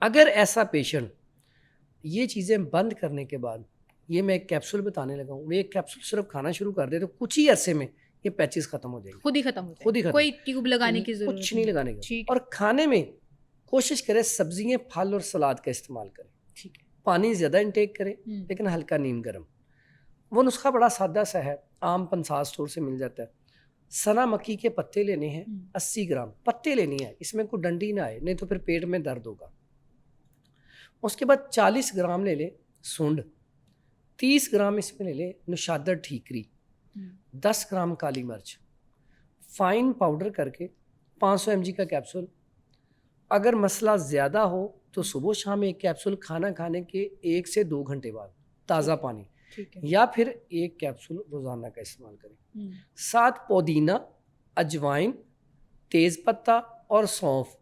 اگر ایسا پیشنٹ یہ چیزیں بند کرنے کے بعد، یہ میں ایک کیپسول بتانے لگا ہوں، وہ ایک کیپسول صرف کھانا شروع کر دے تو کچھ ہی عرصے میں یہ پیچز ختم ہو جائیں گے، خود ہی ختم ہوتے ہیں، خود ہی ختم، کوئی ٹیوب لگانے کی ضرورت کچھ نہیں لگانے کی. اور کھانے میں کوشش کرے سبزیاں، پھل اور سلاد کا استعمال کریں. ٹھیک ہے. پانی زیادہ انٹیک کریں لیکن ہلکا نیم گرم. وہ نسخہ بڑا سادہ سا ہے، عام پنسا اسٹور سے مل جاتا ہے. سنا مکی کے پتے لینے ہیں 80 گرام پتے لینے ہیں، اس میں کوئی ڈنڈی نہ آئے، نہیں تو پھر پیٹ میں درد ہوگا. اس کے بعد 40 گرام لے لیں سونڈ، 30 گرام اس میں لے لیں نشادر ٹھیکری، 10 گرام کالی مرچ فائن پاؤڈر کر کے 500 mg کا کیپسول. اگر مسئلہ زیادہ ہو تو صبح شام ایک کیپسول، کھانا کھانے کے 1 سے 2 گھنٹے بعد تازہ پانی، یا پھر ایک کیپسول روزانہ کا استعمال کریں. ساتھ پودینہ، اجوائن، تیز پتہ اور سونف،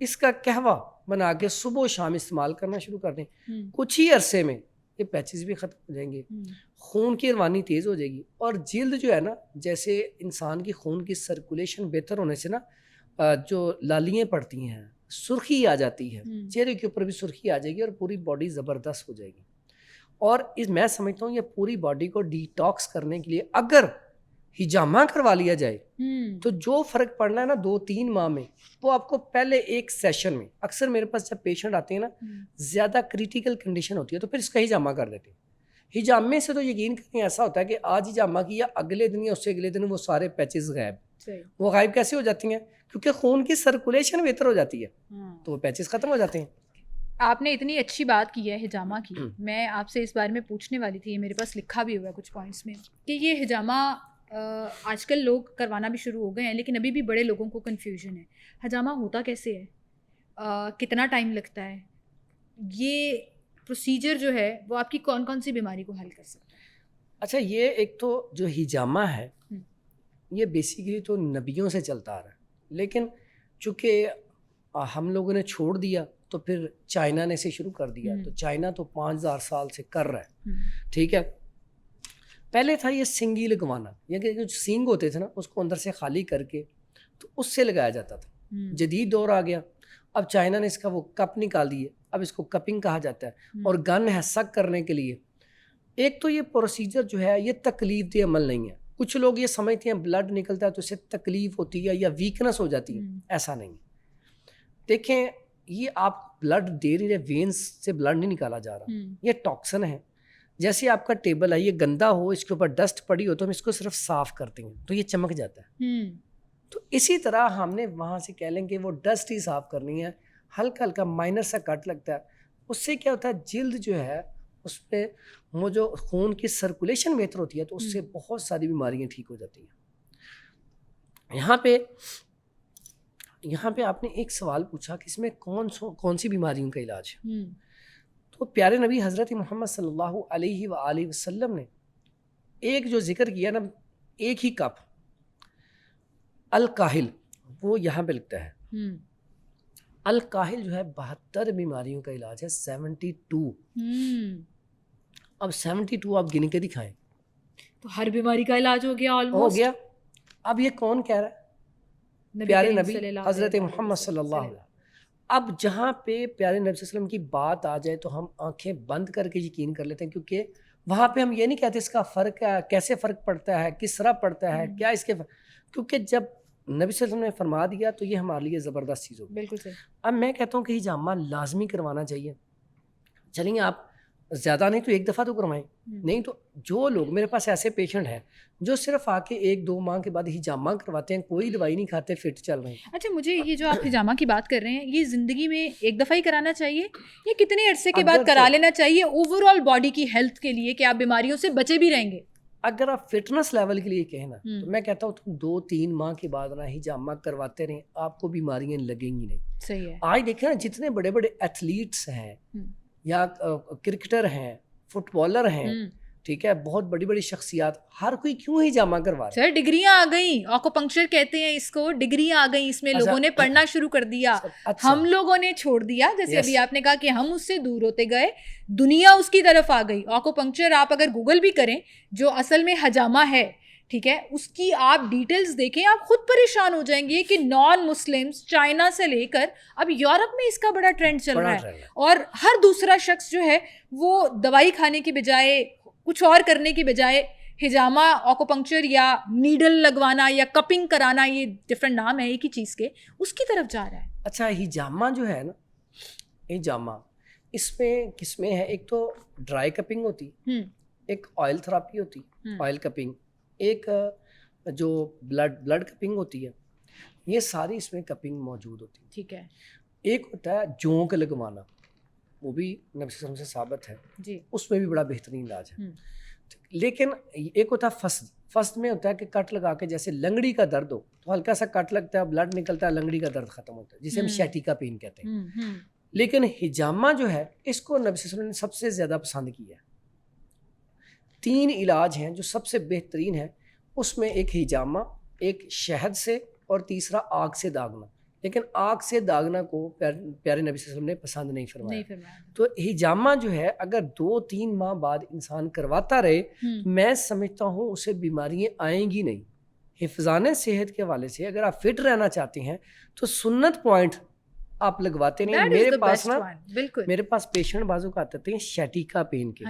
اس کا قہوہ بنا کے صبح و شام استعمال کرنا شروع کر دیں. کچھ ہی عرصے میں یہ پیچز بھی ختم ہو جائیں گے، خون کی روانی تیز ہو جائے گی. اور جلد جو ہے نا، جیسے انسان کی خون کی سرکولیشن بہتر ہونے سے نا جو لالیاں پڑتی ہیں، سرخی آ جاتی ہے، چہرے کے اوپر بھی سرخی آ جائے گی اور پوری باڈی زبردست ہو جائے گی. اور میں سمجھتا ہوں یہ پوری باڈی کو ڈیٹاکس کرنے کے لیے اگر ہجامہ کروا لیا جائے تو جو فرق پڑنا ہے نا 2-3 ماہ میں، وہ آپ کو پہلے ایک سیشن میں. اکثر میرے پاس جب پیشنٹ آتے ہیں نا، زیادہ کریٹیکل کنڈیشن ہوتی ہے تو پھر اس کا ہجامہ کر دیتے ہیں. ہجامے سے تو یقین کریں ایسا ہوتا ہے کہ آج ہجامہ کیا، اگلے دن یا اس سے اگلے دن وہ سارے پیچز غائب. وہ غائب کیسے ہو جاتی ہیں؟ کیونکہ خون کی سرکولیشن بہتر ہو جاتی ہے تو وہ پیچز ختم ہو جاتے ہیں. آپ نے اتنی اچھی بات کی ہے ہجامہ کی، میں آپ سے اس بارے میں پوچھنے والی تھی، میرے پاس لکھا بھی ہوا ہے کچھ پوائنٹس میں کہ یہ ہجامہ آج کل لوگ کروانا بھی شروع ہو گئے ہیں لیکن ابھی بھی بڑے لوگوں کو کنفیوژن ہے. ہجامہ ہوتا کیسے ہے، کتنا ٹائم لگتا ہے، یہ پروسیجر جو ہے وہ آپ کی کون کون سی بیماری کو حل کر سکتا ہے؟ اچھا، یہ ایک تو جو ہجامہ ہے یہ بیسیکلی تو نبیوں سے چلتا آ رہا ہے، لیکن چونکہ ہم لوگوں نے چھوڑ دیا تو پھر چائنا نے سے شروع کر دیا. تو چائنا تو 5000 سال سے کر رہا ہے. ٹھیک ہے. پہلے تھا یہ سنگی لگوانا، یہ کہ جو سینگ ہوتے تھے نا اس کو اندر سے خالی کر کے تو اس سے لگایا جاتا تھا. جدید دور آ گیا، اب چائنا نے اس کا وہ کپ نکال دیے، اب اس کو کپنگ کہا جاتا ہے. اور گن ہے سک کرنے کے لیے. ایک تو یہ پروسیجر جو ہے یہ تکلیف دہ عمل نہیں ہے. کچھ لوگ یہ سمجھتے ہیں بلڈ نکلتا ہے تو اس سے تکلیف ہوتی ہے یا ویکنس ہو جاتی ہے، ایسا نہیں. دیکھیں یہ آپ بلڈ دے رہے، وینز سے بلڈ نہیں نکالا جا رہا، یہ ٹاکسن ہے. جیسے آپ کا ٹیبل ہے، یہ گندا ہو، اس کے اوپر ڈسٹ پڑی ہو تو ہم اس کو صرف صاف کرتے ہیں تو یہ چمک جاتا ہے. تو اسی طرح ہم نے وہاں سے کہہ لیں کہ وہ ڈسٹ ہی صاف کرنی ہے، ہلکا ہلکا مائنر سا کٹ لگتا ہے. اس سے کیا ہوتا ہے، جلد جو ہے اس پہ وہ جو خون کی سرکولیشن بہتر ہوتی ہے تو اس سے بہت ساری بیماریاں ٹھیک ہو جاتی ہیں. یہاں پہ آپ نے ایک سوال پوچھا کہ اس میں کون سی بیماریوں کا علاج ہے. تو پیارے نبی حضرت محمد صلی اللہ علیہ وآلہ وسلم نے ایک جو ذکر کیا نا، ایک ہی کپ الکاہل، وہ یہاں پہ لکھتا ہے. الکاہل جو ہے 72 بیماریوں کا علاج ہے. 72. اب 72 آپ گن کے دکھائیں تو ہر بیماری کا علاج ہو گیا، ہو گیا. اب یہ کون کہہ رہا ہے؟ پیارے نبی حضرت محمد صلی اللہ علیہ وسلم. اب جہاں پہ پیارے نبی صلی اللہ علیہ وسلم کی بات آ جائے تو ہم آنکھیں بند کر کے یقین کر لیتے ہیں، کیونکہ وہاں پہ ہم یہ نہیں کہتے اس کا فرق ہے، کیسے فرق پڑتا ہے، کس طرح پڑتا ہے، کیا اس کے کیونکہ جب نبی صلی اللہ علیہ وسلم نے فرما دیا تو یہ ہمارے لیے زبردست چیز ہوگی. بالکل صحیح. اب میں کہتا ہوں کہ ہجامہ لازمی کروانا چاہیے. چلیے آپ زیادہ نہیں تو ایک دفعہ تو کروائیں. نہیں تو جو لوگ میرے پاس ایسے پیشنٹ ہیں جو صرف آ کے 1-2 ماہ کے بعد ہجامہ کرواتے ہیں, کوئی دوائی نہیں کھاتے, فٹ چل رہے ہیں. اچھا مجھے یہ جو آپ ہجامہ کی بات کر رہے ہیں, یہ زندگی میں ایک دفعہ ہی کرانا چاہیے یا کتنے عرصے کے بعد کرا لینا چاہیے اوور آل باڈی کی ہیلتھ کے لیے کہ آپ بیماریوں سے بچے بھی رہیں گے؟ اگر آپ فٹنس لیول کے لیے کہیں نا تو میں کہتا ہوں تم 2-3 ماہ کے بعد نا ہجامہ کرواتے رہیں, آپ کو بیماریاں لگیں گی نہیں. صحیح ہے. آج دیکھیں نا جتنے بڑے بڑے ایتھلیٹس ہیں یا کرکٹر ہیں, فٹ بالر ہیں, ٹھیک ہے, بہت بڑی بڑی شخصیات, ہر کوئی کیوں ہجامہ کروا رہا ہے؟ سر ڈگریاں آ گئیں, آکوپنکچر کہتے ہیں اس کو, ڈگریاں آ گئیں, اس میں لوگوں نے پڑھنا شروع کر دیا, ہم لوگوں نے چھوڑ دیا. جیسے ابھی آپ نے کہا کہ ہم اس سے دور ہوتے گئے, دنیا اس کی طرف آ گئی. آکوپنکچر آپ اگر گوگل بھی کریں, جو اصل میں ہجامہ ہے, ٹھیک ہے, اس کی آپ ڈیٹیلز دیکھیں, آپ خود پریشان ہو جائیں گے کہ نان مسلمس چائنا سے لے کر اب یورپ میں اس کا بڑا ٹرینڈ چل رہا ہے, اور ہر دوسرا شخص جو ہے وہ دوائی کھانے کی بجائے, کچھ اور کرنے کی بجائے, ہجامہ, آکوپنکچر یا نیڈل لگوانا یا کپنگ کرانا, یہ ڈفرینٹ نام ہے ایک ہی چیز کے, اس کی طرف جا رہا ہے. اچھا ہجامہ جو ہے نا, ہجامہ اس میں کس میں ہے, ایک تو ڈرائی کپنگ ہوتی, ایک آئل تھراپی ہوتی, آئل کپنگ, ایک جو بلڈ کپنگ ہوتی ہے, یہ ساری اس میں کپنگ موجود ہوتی ہے. ٹھیک ہے. ایک ہوتا ہے جونک لگوانا, وہ بھی نبی صلی اللہ علیہ وسلم سے ثابت ہے جی, اس میں بھی بڑا بہترین علاج ہے. لیکن ایک ہوتا ہے فسد, فسد میں ہوتا ہے کہ کٹ لگا کے جیسے لنگڑی کا درد ہو تو ہلکا سا کٹ لگتا ہے, بلڈ نکلتا ہے, لنگڑی کا درد ختم ہوتا ہے, جسے ہم شیٹیکا پین کہتے ہیں. لیکن ہجامہ جو ہے اس کو نبی صلی اللہ علیہ وسلم نے سب سے زیادہ پسند کیا ہے. 3 علاج ہیں جو سب سے بہترین ہیں, اس میں ایک ہجامہ, ایک شہد سے, اور تیسرا آگ سے داغنا. لیکن آگ سے داغنا کو پیارے نبی صلی اللہ علیہ وسلم نے پسند نہیں فرمایا. تو ہجامہ جو ہے اگر 2-3 ماہ بعد انسان کرواتا رہے, میں سمجھتا ہوں اسے بیماریاں آئیں گی نہیں. حفظان صحت کے حوالے سے اگر آپ فٹ رہنا چاہتے ہیں تو سنت پوائنٹ آپ لگواتے نہیں. میرے پاس پیشنٹ بازو کا آتے ہیں شیٹیکا پین کے,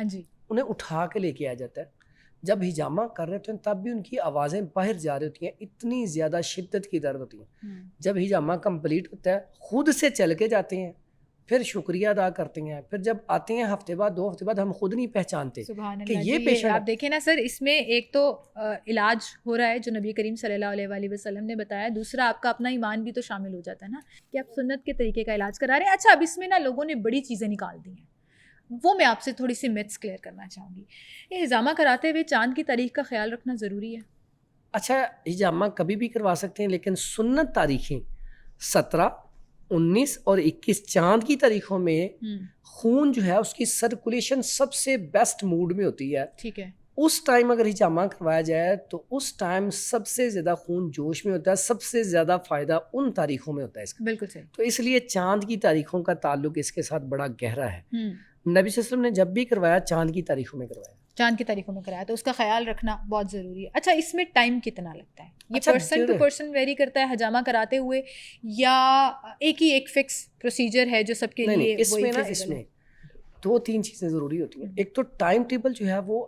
انہیں اٹھا کے لے کے آ جاتا ہے, جب ہجامہ کر رہے ہوتے ہیں تب بھی ان کی آوازیں باہر جا رہی ہوتی ہیں, اتنی زیادہ شدت کی درد ہوتی ہیں. جب ہجامہ کمپلیٹ ہوتا ہے خود سے چل کے جاتے ہیں, پھر شکریہ ادا کرتے ہیں, پھر جب آتے ہیں ہفتے بعد 2 ہفتے بعد ہم خود نہیں پہچانتے کہ یہ پیشنٹ. آپ دیکھیں نا سر, اس میں ایک تو علاج ہو رہا ہے جو نبی کریم صلی اللہ علیہ وآلہ وسلم نے بتایا, دوسرا آپ کا اپنا ایمان بھی تو شامل ہو جاتا ہے نا کہ آپ سنت کے طریقے کا علاج کرا رہے ہیں. اچھا اب اس میں نا لوگوں نے بڑی چیزیں نکال دی ہیں, وہ میں آپ سے تھوڑی سی میتھس کلیئر کرنا چاہوں گی. یہ ہجامہ کراتے ہوئے چاند کی تاریخ کا خیال رکھنا ضروری ہے؟ اچھا ہجامہ کبھی بھی کروا سکتے ہیں, لیکن سنت تاریخیں 17, 19 اور 21 چاند کی تاریخوں میں خون جو ہے اس کی سرکولیشن سب سے بیسٹ موڈ میں ہوتی ہے. ٹھیک ہے. اس ٹائم اگر ہجامہ کروایا جائے تو اس ٹائم سب سے زیادہ خون جوش میں ہوتا ہے, سب سے زیادہ فائدہ ان تاریخوں میں ہوتا ہے اس کا. بالکل صحیح. تو اس لیے چاند کی تاریخوں کا تعلق اس کے ساتھ بڑا گہرا ہے. نبی صلی اللہ علیہ وسلم نے جب بھی کروایا چاند کی تاریخوں میں کروایا, چاند کی تاریخوں میں کرایا, تو اس کا خیال رکھنا بہت ضروری ہے. اچھا اس میں ٹائم کتنا لگتا ہے؟ یہ پرسن ٹو پرسن ویری کرتا ہے ہجامہ کراتے ہوئے, یا ایک ہی ایک فکس پروسیجر ہے جو سب کے لیے؟ اس میں 2-3 چیزیں ضروری ہوتی ہیں. ایک تو ٹائم ٹیبل جو ہے وہ,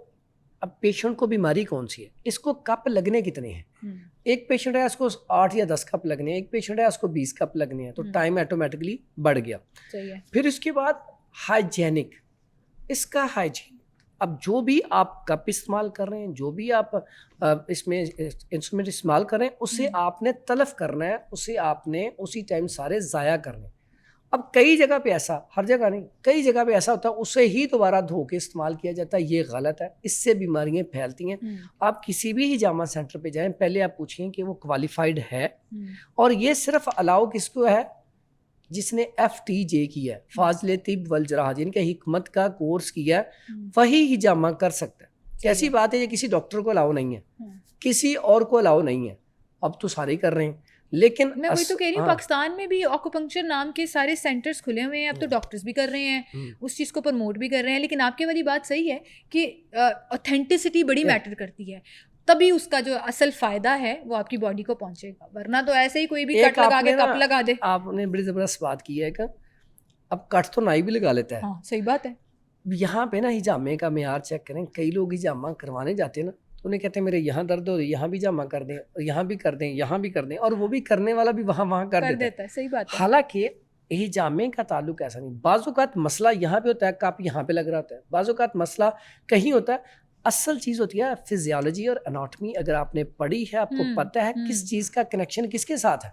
اب پیشنٹ کو بیماری کون سی ہے, اس کو کپ لگنے کتنے ہیں. ایک پیشنٹ ہے اس کو 8 یا 10 کپ لگنے ہیں, ایک پیشنٹ ہے اس کو 20 کپ لگنے ہیں, تو ٹائم آٹومیٹکلی بڑھ گیا. پھر اس کے بعد ہائیجینک, اس کا ہائیجین, اب جو بھی آپ کپ استعمال کر رہے ہیں, جو بھی آپ اس میں انسٹرومنٹ استعمال کر رہے ہیں, اسے آپ نے تلف کرنا ہے, اسے آپ نے اسی ٹائم سارے ضائع کرنے. اب کئی جگہ پہ ایسا, ہر جگہ نہیں, کئی جگہ پہ ایسا ہوتا ہے اسے ہی دوبارہ دھو کے استعمال کیا جاتا ہے. یہ غلط ہے, اس سے بیماریاں پھیلتی ہیں. آپ کسی بھی ہجامہ سینٹر پہ جائیں, پہلے آپ پوچھیں کہ وہ کوالیفائڈ ہے, اور یہ صرف الاؤ کس کو ہے, جس نے FTJ کیا ہے, فاضل طب والجراحہ, جن کے حکمت کا کورس کیا ہے, وہی ہجامہ کر سکتا ہے. کیسی بات ہے, یہ کسی ڈاکٹر کو الاؤ نہیں ہے, کسی اور کو الاؤ نہیں ہے. اب تو سارے کر رہے ہیں, لیکن میں وہی تو کہہ رہی ہوں, پاکستان میں بھی آکوپنکچر نام کے سارے سینٹرز کھلے ہوئے ہیں, اب تو ڈاکٹرز بھی کر رہے ہیں, اس چیز کو پروموٹ بھی کر رہے ہیں. لیکن آپ کے والی بات صحیح ہے کہ اوتھینٹسٹی بڑی میٹر کرتی ہے, تبھی اس کا جو اصل فائدہ ہے وہ آپ کی باڈی کو پہنچے گا, ورنہ تو ایسے ہی کوئی بھی کٹ لگا کے کپ لگا دے. آپ نے بڑی زبردست بات کی ہے کہ اب کٹ تو نائی بھی لگا لیتا ہے. ہاں صحیح بات ہے. یہاں پہ نا ہجامے کا معیار چیک کریں, کئی لوگ ہجامہ کروانے جاتے ہیں نا, تو انہیں کہتے ہیں میرے یہاں درد ہو رہی ہے, یہاں بھی ہجامہ کر دیں, اور یہاں بھی کر دیں, یہاں بھی کر دیں, اور وہ بھی کرنے والا بھی وہاں کر دیتا ہے. صحیح بات ہے. حالانکہ ہجامے کا تعلق ایسا نہیں. بعض اوقات مسئلہ یہاں پہ ہوتا ہے کہ آپ یہاں پہ لگ رہا ہوتا ہے, بعض اوقات مسئلہ کہیں ہوتا ہے. اصل چیز ہوتی ہے فزیالوجی اور اناٹمی. اگر آپ نے پڑھی ہے, آپ کو پتہ ہے کس چیز کا کنیکشن کس کے ساتھ ہے.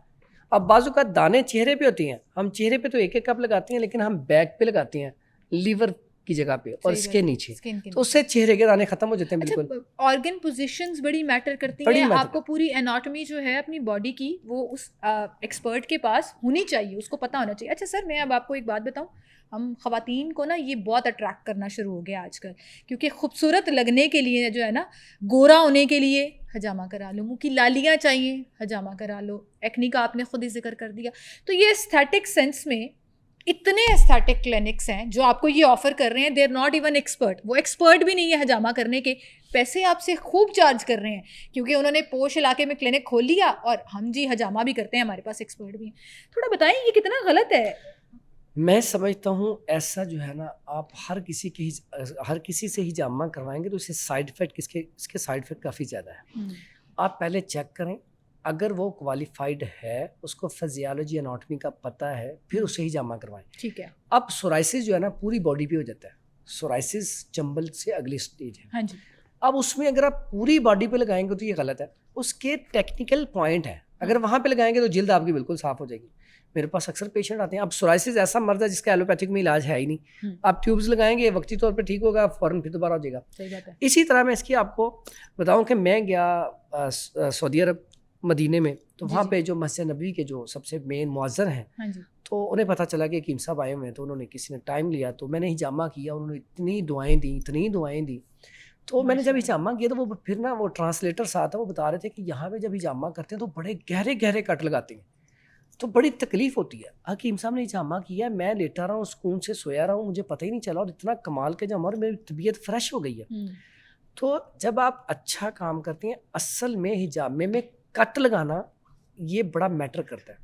اب بعض اوقات دانے چہرے پہ ہوتی ہیں, ہم چہرے پہ تو ایک ایک کپ لگاتے ہیں, لیکن ہم بیک پہ لگاتے ہیں, لیور کی جگہ پہ اور اس کے نیچے, تو اس سے چہرے کے دانے ختم ہو جاتے ہیں بالکل. آرگن پوزیشنز بڑی میٹر کرتی ہیں. آپ کو پوری اناٹمی جو ہے اپنی باڈی کی وہ اس ایکسپرٹ کے پاس ہونی چاہیے, اس کو پتہ ہونا چاہیے. اچھا سر, میں اب آپ کو ایک بات بتاؤں, ہم خواتین کو نا یہ بہت اٹریکٹ کرنا شروع ہو گیا آج کل, کیونکہ خوبصورت لگنے کے لیے جو ہے نا, گورا ہونے کے لیے حجامہ کرا لو, منہ کی لالیاں چاہیے حجامہ کرا لو, ایکنی کا آپ نے خود ہی ذکر کر دیا. تو یہ ایستھیٹک سینس میں اتنے ایستھیٹک کلینکس ہیں جو آپ کو یہ آفر کر رہے ہیں, they are not even expert. وہ ایکسپرٹ بھی نہیں ہے حجامہ کرنے کے, پیسے آپ سے خوب چارج کر رہے ہیں کیونکہ انہوں نے پوش علاقے میں کلینک کھول لیا, اور ہم جی حجامہ بھی کرتے ہیں, ہمارے پاس ایکسپرٹ بھی ہیں. تھوڑا بتائیں یہ کتنا غلط ہے. میں سمجھتا ہوں ایسا جو ہے نا, آپ ہر کسی سے حجامہ کروائیں گے تو اسے سائڈ افیکٹ اس کے سائڈ افیکٹ کافی زیادہ ہے. آپ پہلے چیک کریں, اگر وہ کوالیفائڈ ہے, اس کو فزیالوجی اناٹمی کا پتہ ہے, پھر اسے حجامہ کروائیں. ٹھیک ہے. اب سورائسس جو ہے نا پوری باڈی پہ ہو جاتا ہے, سورائسس چمبل سے اگلی سٹیج ہے. ہاں جی. اب اس میں اگر آپ پوری باڈی پہ لگائیں گے تو یہ غلط ہے. اس کے ٹیکنیکل پوائنٹ ہے, اگر وہاں پہ لگائیں گے تو جلد آپ کی بالکل صاف ہو جائے گی. میرے پاس اکثر پیشنٹ آتے ہیں, اب سورائسس ایسا مرض ہے جس کا ایلوپیتھک میں علاج ہے ہی نہیں. آپ ٹیوبز لگائیں گے, وقتی طور پہ ٹھیک ہوگا, فوراً پھر دوبارہ ہو جائے گا. اسی طرح میں اس کی آپ کو بتاؤں کہ میں گیا سعودی عرب مدینے میں, تو وہاں پہ جو مسجد نبوی کے جو سب سے مین مؤذن ہیں, تو انہیں پتہ چلا کہ حکیم صاحب آئے ہوئے ہیں, تو انہوں نے کسی نے ٹائم لیا, تو میں نے حجامہ کیا, انہوں نے اتنی دعائیں دیں. تو میں نے جب حجامہ کیا تو وہ پھر نا وہ ٹرانسلیٹر ساتھ تھا, وہ بتا رہے تھے کہ یہاں پہ جب حجامہ کرتے ہیں تو بڑے گہرے کٹ لگاتے ہیں, تو بڑی تکلیف ہوتی ہے. حکیم صاحب نے حجامہ کیا, میں لیٹا رہا ہوں, سکون سے سویا رہا ہوں, مجھے پتہ ہی نہیں چلا, اور اتنا کمال کا حجامہ, اور میری طبیعت فریش ہو گئی ہے. تو جب آپ اچھا کام کرتے ہیں, اصل میں حجامے میں کٹ لگانا یہ بڑا میٹر کرتا ہے.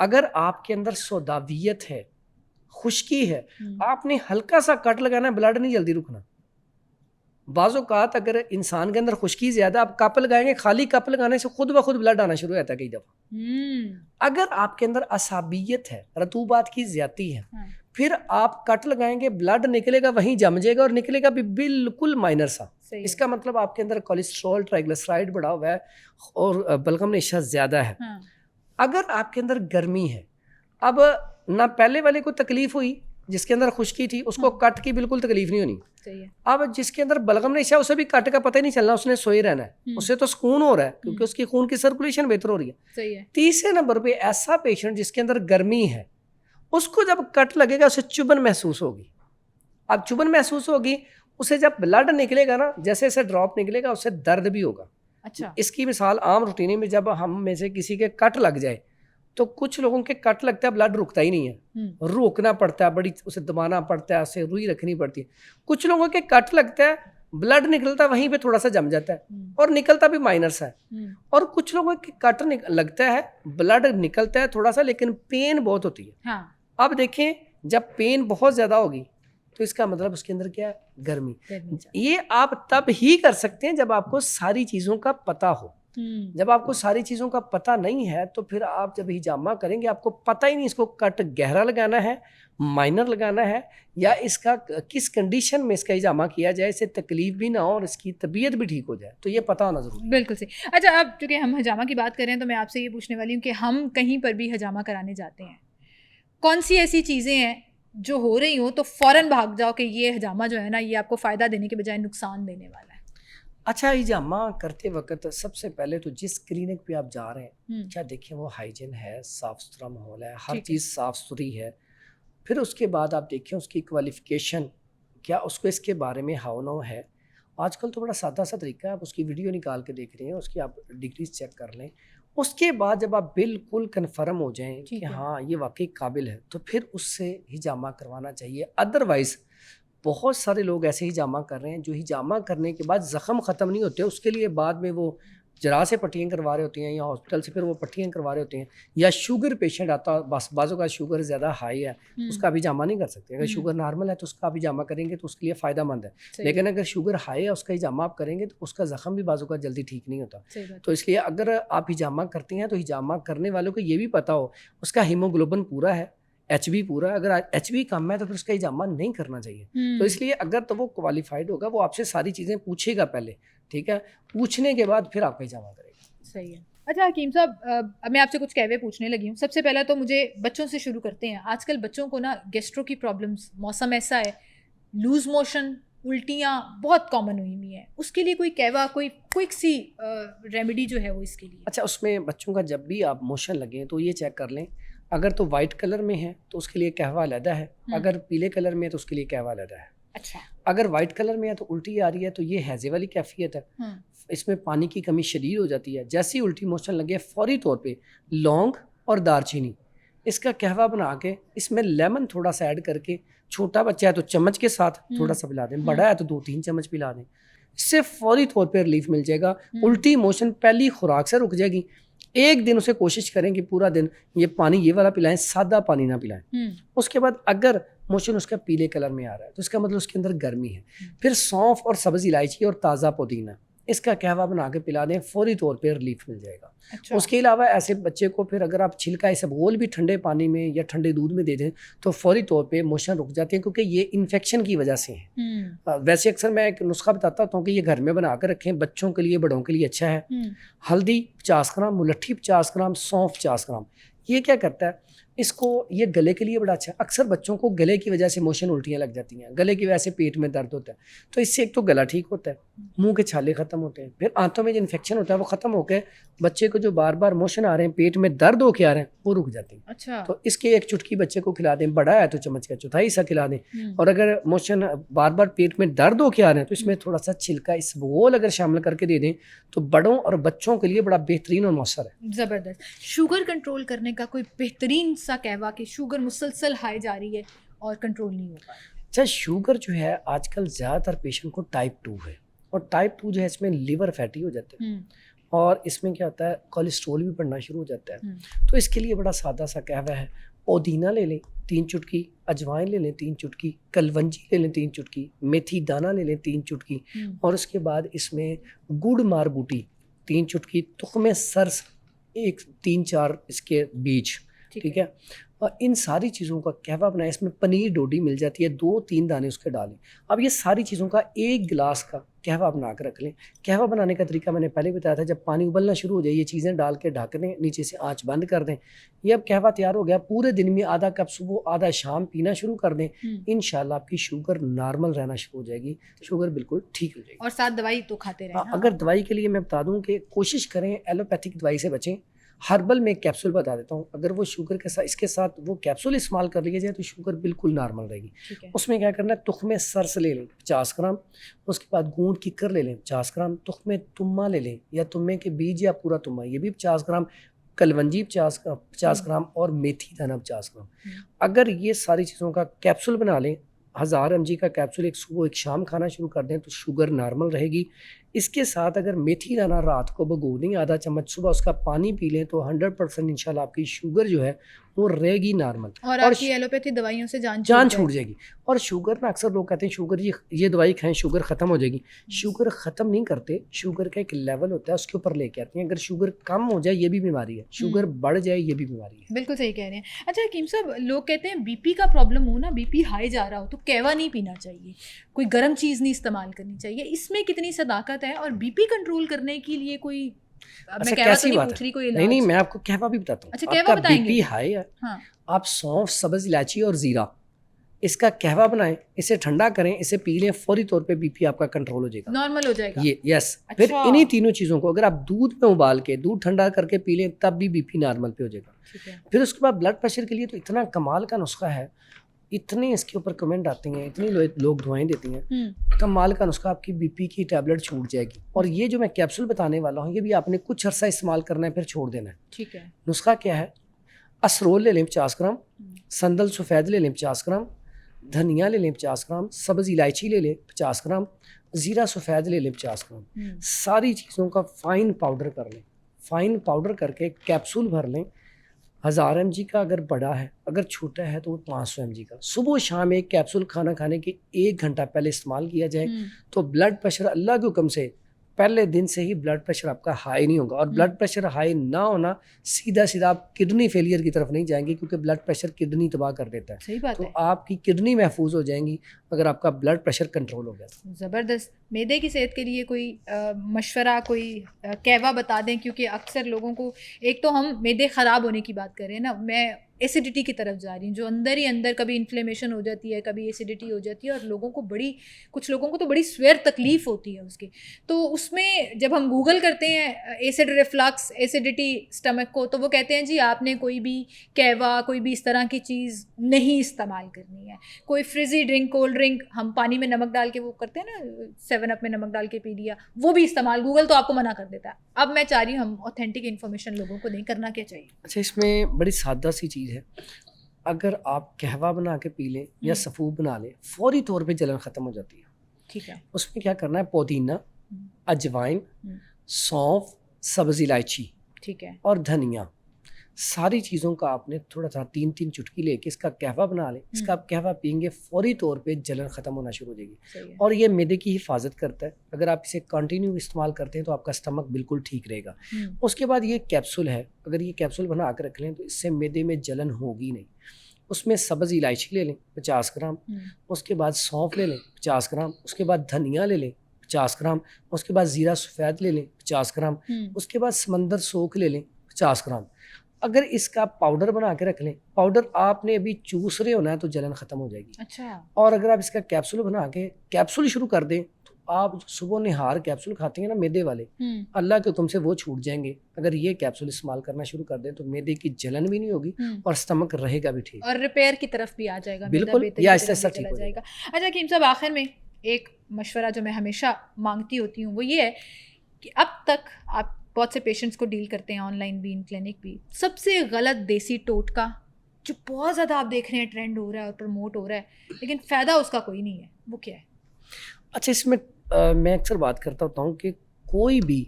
اگر آپ کے اندر سوداویت ہے, خشکی ہے, آپ نے ہلکا سا کٹ لگانا ہے, بلڈ نہیں جلدی رکنا. بعض اوقات اگر انسان کے اندر خشکی زیادہ, آپ کپ لگائیں گے, خالی کپ لگانے سے خود بخود بلڈ آنا شروع ہوتا ہے کئی دفعہ. اگر آپ کے اندر عصابیت ہے, رطوبات کی زیادتی ہے, پھر آپ کٹ لگائیں گے, بلڈ نکلے گا, وہیں جم جائے گا, اور نکلے گا بھی بالکل مائنر سا. اس کا مطلب آپ کے اندر کولیسٹرول, ٹرائیگلیسرائڈ بڑھا ہوا ہے, اور بلغم نشہ زیادہ ہے. اگر آپ کے اندر گرمی ہے, اب نہ پہلے والے کو تکلیف ہوئی جس کے اندر خشکی تھی, اس کو کٹ کی بالکل تکلیف نہیں ہونی. اب جس کے اندر بلغم نشہ, اسے بھی کٹ کا پتہ ہی نہیں چلنا, اس نے سوئے رہنا ہے, اسے تو سکون ہو رہا ہے کیونکہ اس کی خون کی سرکولیشن بہتر ہو رہی ہے. تیسرے نمبر پہ ایسا پیشنٹ جس کے اندر گرمی ہے, اس کو جب کٹ لگے گا اسے چبھن محسوس ہوگی. اب چبھن محسوس ہوگی, اسے جب بلڈ نکلے گا نا, جیسے اسے ڈراپ نکلے گا, اسے درد بھی ہوگا. اچھا. اس کی مثال عام روٹینے میں جب ہم میں سے کسی کے کٹ لگ جائے, تو کچھ لوگوں کے کٹ لگتا ہے, بلڈ رکتا ہی نہیں ہے, روکنا پڑتا ہے, بڑی اسے دبانا پڑتا ہے, اسے روئی رکھنی پڑتی ہے. کچھ لوگوں کے کٹ لگتا ہے, بلڈ نکلتا ہے, وہیں پہ تھوڑا سا جم جاتا ہے, اور نکلتا بھی مائنر سا ہے. اور کچھ لوگوں کے کٹ لگتا ہے, بلڈ نکلتا ہے تھوڑا سا, لیکن پین بہت ہوتی ہے. اب دیکھیں, جب پین بہت زیادہ ہوگی تو اس کا مطلب اس کے اندر کیا ہے, گرمی. یہ آپ تب ہی کر سکتے ہیں جب آپ کو ساری چیزوں کا پتہ ہو. جب آپ کو ساری چیزوں کا پتہ نہیں ہے, تو پھر آپ جب حجامہ کریں گے, آپ کو پتہ ہی نہیں اس کو کٹ گہرا لگانا ہے, مائنر لگانا ہے, یا اس کا کس کنڈیشن میں اس کا حجامہ کیا جائے, اس سے تکلیف بھی نہ ہو اور اس کی طبیعت بھی ٹھیک ہو جائے. تو یہ پتہ ہونا ضروری ہے. بالکل صحیح. اچھا, اب چونکہ ہم حجامہ کی بات کر رہے ہیں تو میں آپ سے یہ پوچھنے والی ہوں کہ ہم کہیں پر بھی حجامہ کرانے جاتے ہیں, کون سی ایسی چیزیں ہیں جو ہو رہی ہوں تو فوراً بھاگ جاؤ کہ یہ حجامہ جو ہے نا, یہ آپ کو فائدہ دینے کے بجائے نقصان دینے والا ہے؟ اچھا, حجامہ کرتے وقت سب سے پہلے تو جس کلینک پہ آپ جا رہے ہیں, کیا دیکھیں وہ ہائیجن ہے, صاف ستھرا ماحول ہے, ہر چیز صاف ستھری ہے. پھر اس کے بعد آپ دیکھیں اس کی کوالیفیکیشن, کیا اس کو اس کے بارے میں ہاؤ نو ہے. آج کل تو بڑا سادہ سا طریقہ ہے, آپ اس کی ویڈیو نکال کے دیکھ رہے ہیں, اس کی آپ ڈگریز چیک کر لیں. اس کے بعد جب آپ بالکل کنفرم ہو جائیں کہ ہاں یہ واقعی قابل ہے, تو پھر اس سے حجامہ کروانا چاہیے. ادروائز بہت سارے لوگ ایسے حجامہ کر رہے ہیں جو حجامہ کرنے کے بعد زخم ختم نہیں ہوتے, اس کے لیے بعد میں وہ جراح سے پٹیاں کروا رہے ہوتے ہیں, یا ہاسپٹل سے پھر وہ پٹیاں کروا رہے ہوتے ہیں. یا شوگر پیشنٹ آتا, بعضوں کا شوگر زیادہ ہائی ہے, اس کا بھی حجامہ نہیں کر سکتے. اگر شوگر نارمل ہے تو اس کا بھی حجامہ کریں گے تو اس کے لیے فائدہ مند ہے. لیکن اگر شوگر ہائی ہے, اس کا حجامہ آپ کریں گے تو اس کا زخم بھی بعضوں کا جلدی ٹھیک نہیں ہوتا. تو اس لیے اگر آپ حجامہ کرتے ہیں تو حجامہ کرنے والوں کو یہ بھی پتہ ہو اس کا ہیموگلوبن پورا ہے, ایچ بی پورا ہے, اگر ایچ بی کم ہے تو پھر اس کا ہجامہ نہیں کرنا چاہیے. تو اس لیے اگر تو وہ کوالیفائڈ ہوگا, وہ آپ سے ساری چیزیں پوچھے گا پہلے, ٹھیک ہے, پوچھنے کے بعد پھر آپ کا ہجامہ کرے گا. صحیح ہے. اچھا حکیم صاحب, اب میں آپ سے کچھ کہوے پوچھنے لگی ہوں. سب سے پہلا تو مجھے بچوں سے شروع کرتے ہیں. آج کل بچوں کو نا گیسٹرو کی پرابلمس, موسم ایسا ہے, لوز موشن, الٹیاں بہت کامن ہوئی ہوئی ہیں. اس کے لیے کوئی کہوا, کوئی کوئک سی ریمیڈی جو ہے وہ اس کے لیے؟ اچھا, اس میں بچوں کا جب بھی آپ موشن لگیں تو یہ چیک کر لیں, اگر تو وائٹ کلر میں ہے تو اس کے لیے قہوہ علیحدہ ہے, اگر پیلے کلر میں ہے تو اس کے لیے قہوہ علیحدہ ہے. اچھا, اگر وائٹ کلر میں ہے تو الٹی آ رہی ہے تو یہ ہیضے والی کیفیت ہے, اس میں پانی کی کمی شدید ہو جاتی ہے. جیسی الٹی موشن لگے فوری طور پہ لونگ اور دار چینی اس کا قہوہ بنا کے اس میں لیمن تھوڑا سا ایڈ کر کے, چھوٹا بچہ ہے تو چمچ کے ساتھ تھوڑا سا پلا دیں, بڑا ہے تو 2-3 چمچ پلا دیں. اس سے فوری طور پہ ریلیف مل جائے گا. الٹی موشن پہلی خوراک سے رک جائے گی. ایک دن اسے کوشش کریں کہ پورا دن یہ پانی یہ والا پلائیں, سادہ پانی نہ پلائیں. اس کے بعد اگر موشن اس کا پیلے کلر میں آ رہا ہے تو اس کا مطلب اس کے اندر گرمی ہے. پھر سونف اور سبز الائچی اور تازہ پودینہ اس کا قہوہ بنا کے پلا دیں, فوری طور پہ ریلیف مل جائے گا. اس کے علاوہ ایسے بچے کو پھر اگر آپ چھلکا اسبغول بھی ٹھنڈے پانی میں یا ٹھنڈے دودھ میں دے دیں تو فوری طور پہ موشن رک جاتے ہیں, کیونکہ یہ انفیکشن کی وجہ سے ہیں. ویسے اکثر میں ایک نسخہ بتاتا ہوں کہ یہ گھر میں بنا کر رکھیں, بچوں کے لیے بڑوں کے لیے اچھا ہے. ہلدی 50 گرام, ملٹھی 50 گرام, سونف 50 گرام. یہ کیا کرتا ہے, اس کو یہ گلے کے لیے بڑا اچھا ہے. اکثر بچوں کو گلے کی وجہ سے موشن الٹیاں لگ جاتی ہیں, گلے کی وجہ سے پیٹ میں درد ہوتا ہے. تو اس سے ایک تو گلا ٹھیک ہوتا ہے, منہ کے چھالے ختم ہوتے ہیں, پھر آنتوں میں جو انفیکشن ہوتا ہے وہ ختم ہو کے بچے کو جو بار بار موشن آ رہے ہیں, پیٹ میں درد ہو کے آ رہے ہیں, وہ رک جاتے ہیں. اچھا, تو اس کے ایک چٹکی بچے کو کھلا دیں, بڑا ہے تو چمچ کا چوتھائی حصہ کھلا دیں. اور اگر موشن بار بار پیٹ میں درد ہو کے آ رہے ہیں تو اس میں تھوڑا سا چھلکا اسبغول اگر شامل کر کے دے دیں تو بڑوں اور بچوں کے لیے بڑا بہترین اور مؤثر ہے. زبردست. شوگر کنٹرول کرنے کا کوئی بہترین سا کہوا کہ شوگر مسلسل ہائی جا رہی ہے اور کنٹرول نہیں ہو پا رہا؟ اچھا, شوگر جو ہے آج کل زیادہ تر پیشنٹ کو ٹائپ 2 ہے, اور ٹائپ 2 جو ہے اس میں لیور فیٹی ہو جاتا ہے, اور اس میں کیا ہوتا ہے کولیسٹرول بھی بڑھنا شروع ہو جاتا ہے. تو اس کے لیے بڑا سادہ سا قہوہ ہے, پودینہ لے لیں 3 چٹکی, اجوائن لے لیں 3 چٹکی, کلونجی لے لیں 3 چٹکی, میتھی دانہ لے لیں 3 چٹکی, اور اس کے بعد اس میں گڑ ماربوٹی 3 چٹکی, تخم سرس 3-4 اس کے بیج, ٹھیک ہے. اور ان ساری چیزوں کا قہوہ بنائیں. اس میں پنیر ڈوڈی مل جاتی ہے, 2-3 دانے اس کے ڈالیں. اب یہ ساری چیزوں کا 1 گلاس کا قہوہ بنا کر رکھ لیں. قہوہ بنانے کا طریقہ میں نے پہلے بتایا تھا, جب پانی ابلنا شروع ہو جائے یہ چیزیں ڈال کے ڈھک دیں, نیچے سے آنچ بند کر دیں. یہ اب قہوہ تیار ہو گیا. پورے دن میں آدھا کپ صبح آدھا شام پینا شروع کر دیں. انشاءاللہ آپ کی شوگر نارمل رہنا شروع ہو جائے گی, شوگر بالکل ٹھیک ہو جائے گی. اور ساتھ دوائی تو کھاتے رہیں. اگر دوائی کے لیے میں بتا دوں کہ کوشش کریں ایلوپیتھک دوائی سے بچیں. ہربل میں ایک کیپسول بتا دیتا ہوں, اگر وہ شوگر کے ساتھ اس کے ساتھ وہ کیپسول استعمال کر لیا جائے تو شوگر بالکل نارمل رہے گی. اس میں کیا کرنا ہے, تخم سرس لے لیں 50 گرام, اس کے بعد گونٹ ککر لے لیں 50 گرام, تخم تمہ لے لیں یا تمے کے بیج یا پورا تمہ یہ بھی 50 گرام, کلونجی 50 گرام, اور میتھی دانہ 50 گرام. اگر یہ ساری چیزوں کا کیپسول بنا لیں, 1000 mg کا کیپسول ایک صبح ایک شام کھانا شروع کر دیں تو شوگر نارمل رہے گی. اس کے ساتھ اگر میتھی دانہ رات کو بھگو دیں آدھا چمچ, صبح اس کا پانی پی لیں تو 100% انشاءاللہ آپ کی شوگر جو ہے وہ رہے گی نارمل, اور آپ کی ایلوپیتھی دوائیوں سے جان چھوٹ جائے گی. اور شوگر نا اکثر لوگ کہتے ہیں شوگر یہ دوائی کھائیں شوگر ختم ہو جائے گی. شوگر ختم نہیں کرتے, شوگر کا ایک لیول ہوتا ہے اس کے اوپر لے کے آتے ہیں. اگر شوگر کم ہو جائے یہ بھی بیماری ہے, شوگر بڑھ جائے یہ بھی بیماری ہے. بالکل صحیح کہہ رہے ہیں. اچھا حکیم صاحب, لوگ کہتے ہیں بی پی کا پرابلم ہو نا, بی پی ہائی جا رہا ہو تو قہوہ نہیں پینا چاہیے, کوئی گرم چیز نہیں استعمال کرنی چاہیے. اس میں کتنی صداقت ہے, اور بی پی کنٹرول کرنے کے لیے کوئی کیسی بات ہے؟ نہیں, میں آپ کو قہوہ بھی بتاتا ہوں. اچھا, قہوہ بتائیں گے. بی پی ہائی ہے, آپ سونف, سبز الائچی اور زیرہ اس کا قہوہ بنائیں, اسے ٹھنڈا کریں, اسے پی لیں, فوری طور پہ بی پی آپ کا کنٹرول ہو جائے گا, نارمل ہو جائے گا. یہ یس. پھر انہی تینوں چیزوں کو اگر آپ دودھ میں ابال کے دودھ ٹھنڈا کر کے پی لیں تب بھی بی پی نارمل پہ ہو جائے گا. پھر اس کے بعد بلڈ پریشر کے لیے تو اتنا کمال کا نسخہ ہے, اتنے اس کے اوپر کمنٹ آتے ہیں, اتنے لوگ دعائیں دیتے ہیں, کمال کا نسخہ. آپ کی بی پی کی ٹیبلٹ چھوٹ جائے گی. اور یہ جو میں کیپسول بتانے والا ہوں یہ بھی آپ نے کچھ عرصہ استعمال کرنا ہے پھر چھوڑ دینا ہے. ٹھیک ہے. نسخہ کیا ہے, اسرول لے لیں 50 گرام, سندل سفید لے لیں 50 گرام, دھنیا لے لیں 50 گرام, سبز الائچی لے لیں 50 گرام, زیرہ سفید لے لیں 50 گرام. ساری چیزوں کا فائن پاؤڈر کر لیں, فائن پاؤڈر کر کے کیپسول بھر لیں. 1000 mg کا اگر بڑا ہے, اگر چھوٹا ہے تو 500 mg کا. صبح و شام ایک کیپسول کھانا کھانے کے 1 گھنٹہ پہلے استعمال کیا جائے تو بلڈ پریشر اللہ کے حکم سے پہلے دن سے ہی بلڈ پریشر آپ کا ہائی نہیں ہوگا, اور بلڈ پریشر ہائی نہ ہونا سیدھا سیدھا آپ کڈنی فیلئر کی طرف نہیں جائیں گے, کیونکہ بلڈ پریشر کڈنی تباہ کر دیتا ہے. صحیح بات تو ہے, آپ کی کڈنی محفوظ ہو جائیں گی اگر آپ کا بلڈ پریشر کنٹرول ہو گیا. زبردست. میدے کی صحت کے لیے کوئی مشورہ, کوئی کہوا بتا دیں, کیونکہ اکثر لوگوں کو, ایک تو ہم میدے خراب ہونے کی بات کر رہے ہیں نا, میں ایسیڈیٹی کی طرف جا رہی ہوں, جو اندر ہی اندر کبھی انفلیمیشن ہو جاتی ہے, کبھی ایسیڈیٹی ہو جاتی ہے, اور لوگوں کو کچھ لوگوں کو تو بڑی سویر تکلیف ہوتی ہے اس کی. تو اس میں جب ہم گوگل کرتے ہیں ایسڈ ریفلکس, ایسیڈیٹی اسٹمک کو, تو وہ کہتے ہیں جی آپ نے کوئی بھی کہوا, کوئی بھی اس طرح کی چیز نہیں استعمال کرنی ہے. کوئی فریزی ڈرنک, کولڈ ڈرنک ہم پانی میں نمک ڈال کے وہ کرتے ہیں نا, 7 اپ میں نمک ڈال کے پی لیا, وہ بھی استعمال گوگل تو آپ کو منع کر دیتا ہے. اب میں چاہ رہی ہوں ہم اوتھینٹک انفارمیشن لوگوں کو دیں, کرنا کیا چاہیے؟ اچھا, اس میں بڑی سادہ سی چیز ہے. اگر آپ قہوہ بنا کے پی لیں یا سفوف بنا لیں, فوری طور پہ جلن ختم ہو جاتی ہے. ٹھیک ہے. اس میں کیا کرنا ہے, پودینہ, اجوائن, سونف, سبز الائچی, ٹھیک ہے, اور دھنیا, ساری چیزوں کا آپ نے تھوڑا سا 3 چٹکی لے کے اس کا قہوہ بنا لیں. اس کا آپ قہوہ پئیں گے, فوری طور پہ جلن ختم ہونا شروع ہو جائے گی, اور یہ معدے کی حفاظت کرتا ہے. اگر آپ اسے کنٹینیو استعمال کرتے ہیں تو آپ کا اسٹمک بالکل ٹھیک رہے گا. اس کے بعد یہ کیپسول ہے, اگر یہ کیپسول بنا کے رکھ لیں تو اس سے معدے میں جلن ہوگی نہیں. اس میں سبز الائچی لے لیں 50 گرام, اس کے بعد سونف لے لیں 50 گرام, اس کے بعد دھنیا لے لیں 50 گرام, اس کے بعد زیرہ سفید لے لیں 50 گرام, اس کے بعد سمندر سوکھ لے لیں 50 گرام. اگر اس کا پاؤڈر بنا کے رکھ لیں, پاؤڈر آپ نے ابھی چوس رہے ہونا ہے تو جلن ختم ہو جائے گی. اچھا. اور اگر آپ اس کا کیپسول بنا کے کیپسول شروع کر دیں تو آپ صبح نہار کیپسول کھاتے ہیں نا میدے والے, اللہ کے حکم سے وہ چھوٹ جائیں گے. اگر یہ کیپسول استعمال کرنا شروع کر دیں تو میدے کی جلن بھی نہیں ہوگی اور اسٹمک رہے گا بھی ٹھیک, اور ریپیئر کی طرف بھی آ جائے گا. بالکل, یا ایسا ایسا ٹھیک ہو جائے گا. اچھا حکیم صاحب, آخر میں ایک مشورہ جو میں ہمیشہ مانگتی ہوتی ہوں وہ یہ ہے کہ اب تک آپ بہت سے پیشنٹس کو ڈیل کرتے ہیں, آن لائن بھی, ان کلینک بھی, سب سے غلط دیسی ٹوٹکا جو بہت زیادہ آپ دیکھ رہے ہیں ٹرینڈ ہو رہا ہے اور پروموٹ ہو رہا ہے لیکن فائدہ اس کا کوئی نہیں ہے, وہ کیا ہے؟ اچھا, اس میں اکثر بات کرتا ہوتا ہوں کہ کوئی بھی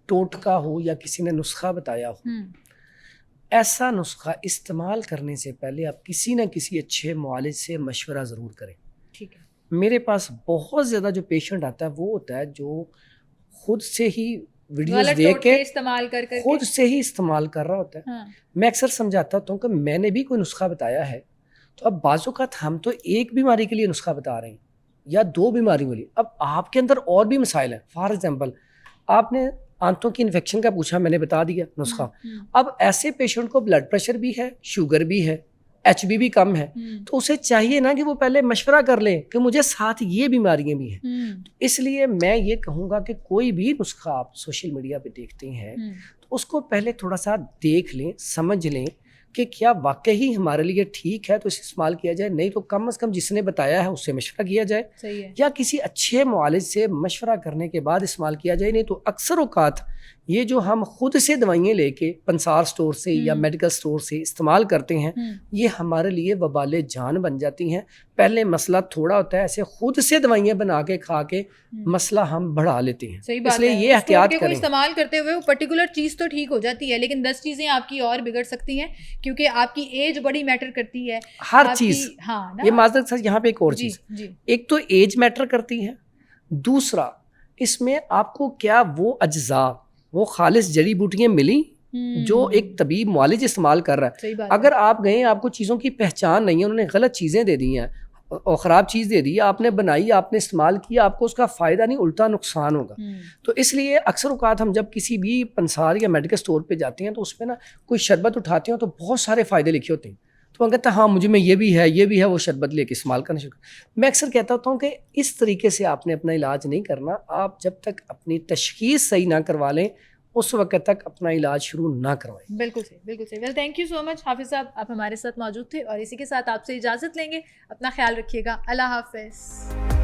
ٹوٹکا ہو یا کسی نے نسخہ بتایا ہو, ایسا نسخہ استعمال کرنے سے پہلے آپ کسی نہ کسی اچھے معالج سے مشورہ ضرور کریں. ٹھیک ہے. میرے پاس بہت زیادہ جو پیشنٹ آتا ہے وہ ہوتا ہے جو خود سے ہی ویڈیوز دیکھ کے استعمال کر خود سے ہی استعمال کر رہا ہوتا ہے. میں اکثر سمجھاتا ہوں کہ میں نے بھی کوئی نسخہ بتایا ہے تو اب بعض اوقات ہم تو ایک بیماری کے لیے نسخہ بتا رہے ہیں یا 2 بیماریوں کے لیے, اب آپ کے اندر اور بھی مسائل ہیں. فار ایگزامپل آپ نے آنتوں کی انفیکشن کا پوچھا, میں نے بتا دیا نسخہ. اب ایسے پیشنٹ کو بلڈ پریشر بھی ہے, شوگر بھی ہے, HB بھی کم ہے, تو اسے چاہیے نا کہ وہ پہلے مشورہ کر لیں کہ مجھے ساتھ یہ بیماریاں بھی ہیں. اس لیے میں یہ کہوں گا کہ کوئی بھی نسخہ آپ سوشل میڈیا پہ دیکھتے ہیں تو اس کو پہلے تھوڑا سا دیکھ لیں, سمجھ لیں کہ کیا واقعی ہمارے لیے ٹھیک ہے تو اسے استعمال کیا جائے, نہیں تو کم از کم جس نے بتایا ہے اس سے مشورہ کیا جائے, یا کسی اچھے معالج سے مشورہ کرنے کے بعد استعمال کیا جائے. نہیں تو اکثر اوقات یہ جو ہم خود سے دوائیں لے کے پنسار سٹور سے یا میڈیکل سٹور سے استعمال کرتے ہیں یہ ہمارے لیے وبال جان بن جاتی ہیں. پہلے مسئلہ تھوڑا ہوتا ہے, ایسے خود سے دوائیں بنا کے کھا کے مسئلہ ہم بڑھا لیتے ہیں. اس لیے یہ احتیاط کریں. استعمال کرتے ہوئے وہ پرٹیکولر چیز تو ٹھیک ہو جاتی ہے لیکن 10 چیزیں آپ کی اور بگڑ سکتی ہیں کیونکہ آپ کی ایج بڑی میٹر کرتی ہے. ہر چیز, یہ معذرت سے یہاں پہ ایک اور چیز, ایک تو ایج میٹر کرتی ہے, دوسرا اس میں آپ کو کیا وہ اجزاء, وہ خالص جڑی بوٹیاں ملی جو ایک طبیب معالج استعمال کر رہا ہے. اگر آپ گئے, آپ کو چیزوں کی پہچان نہیں ہے, انہوں نے غلط چیزیں دے دی ہیں اور خراب چیز دے دی, آپ نے بنائی, آپ نے استعمال کیا, آپ کو اس کا فائدہ نہیں الٹا نقصان ہوگا. تو اس لیے اکثر اوقات ہم جب کسی بھی پنسار یا میڈیکل اسٹور پہ جاتے ہیں تو اس پہ نا کوئی شربت اٹھاتے ہیں تو بہت سارے فائدے لکھے ہوتے ہیں, تو وہ کہتا ہے ہاں مجھے میں یہ بھی ہے, یہ بھی ہے, وہ شربت لے کے استعمال کرنا شروع. میں اکثر کہتا ہوتا ہوں کہ اس طریقے سے آپ نے اپنا علاج نہیں کرنا. آپ جب تک اپنی تشخیص صحیح نہ کروا لیں اس وقت تک اپنا علاج شروع نہ کروائیں. بالکل صحیح, بالکل صحیح. ویل تھینک یو سو مچ حافظ صاحب, آپ ہمارے ساتھ موجود تھے اور اسی کے ساتھ آپ سے اجازت لیں گے. اپنا خیال رکھیے گا. اللہ حافظ.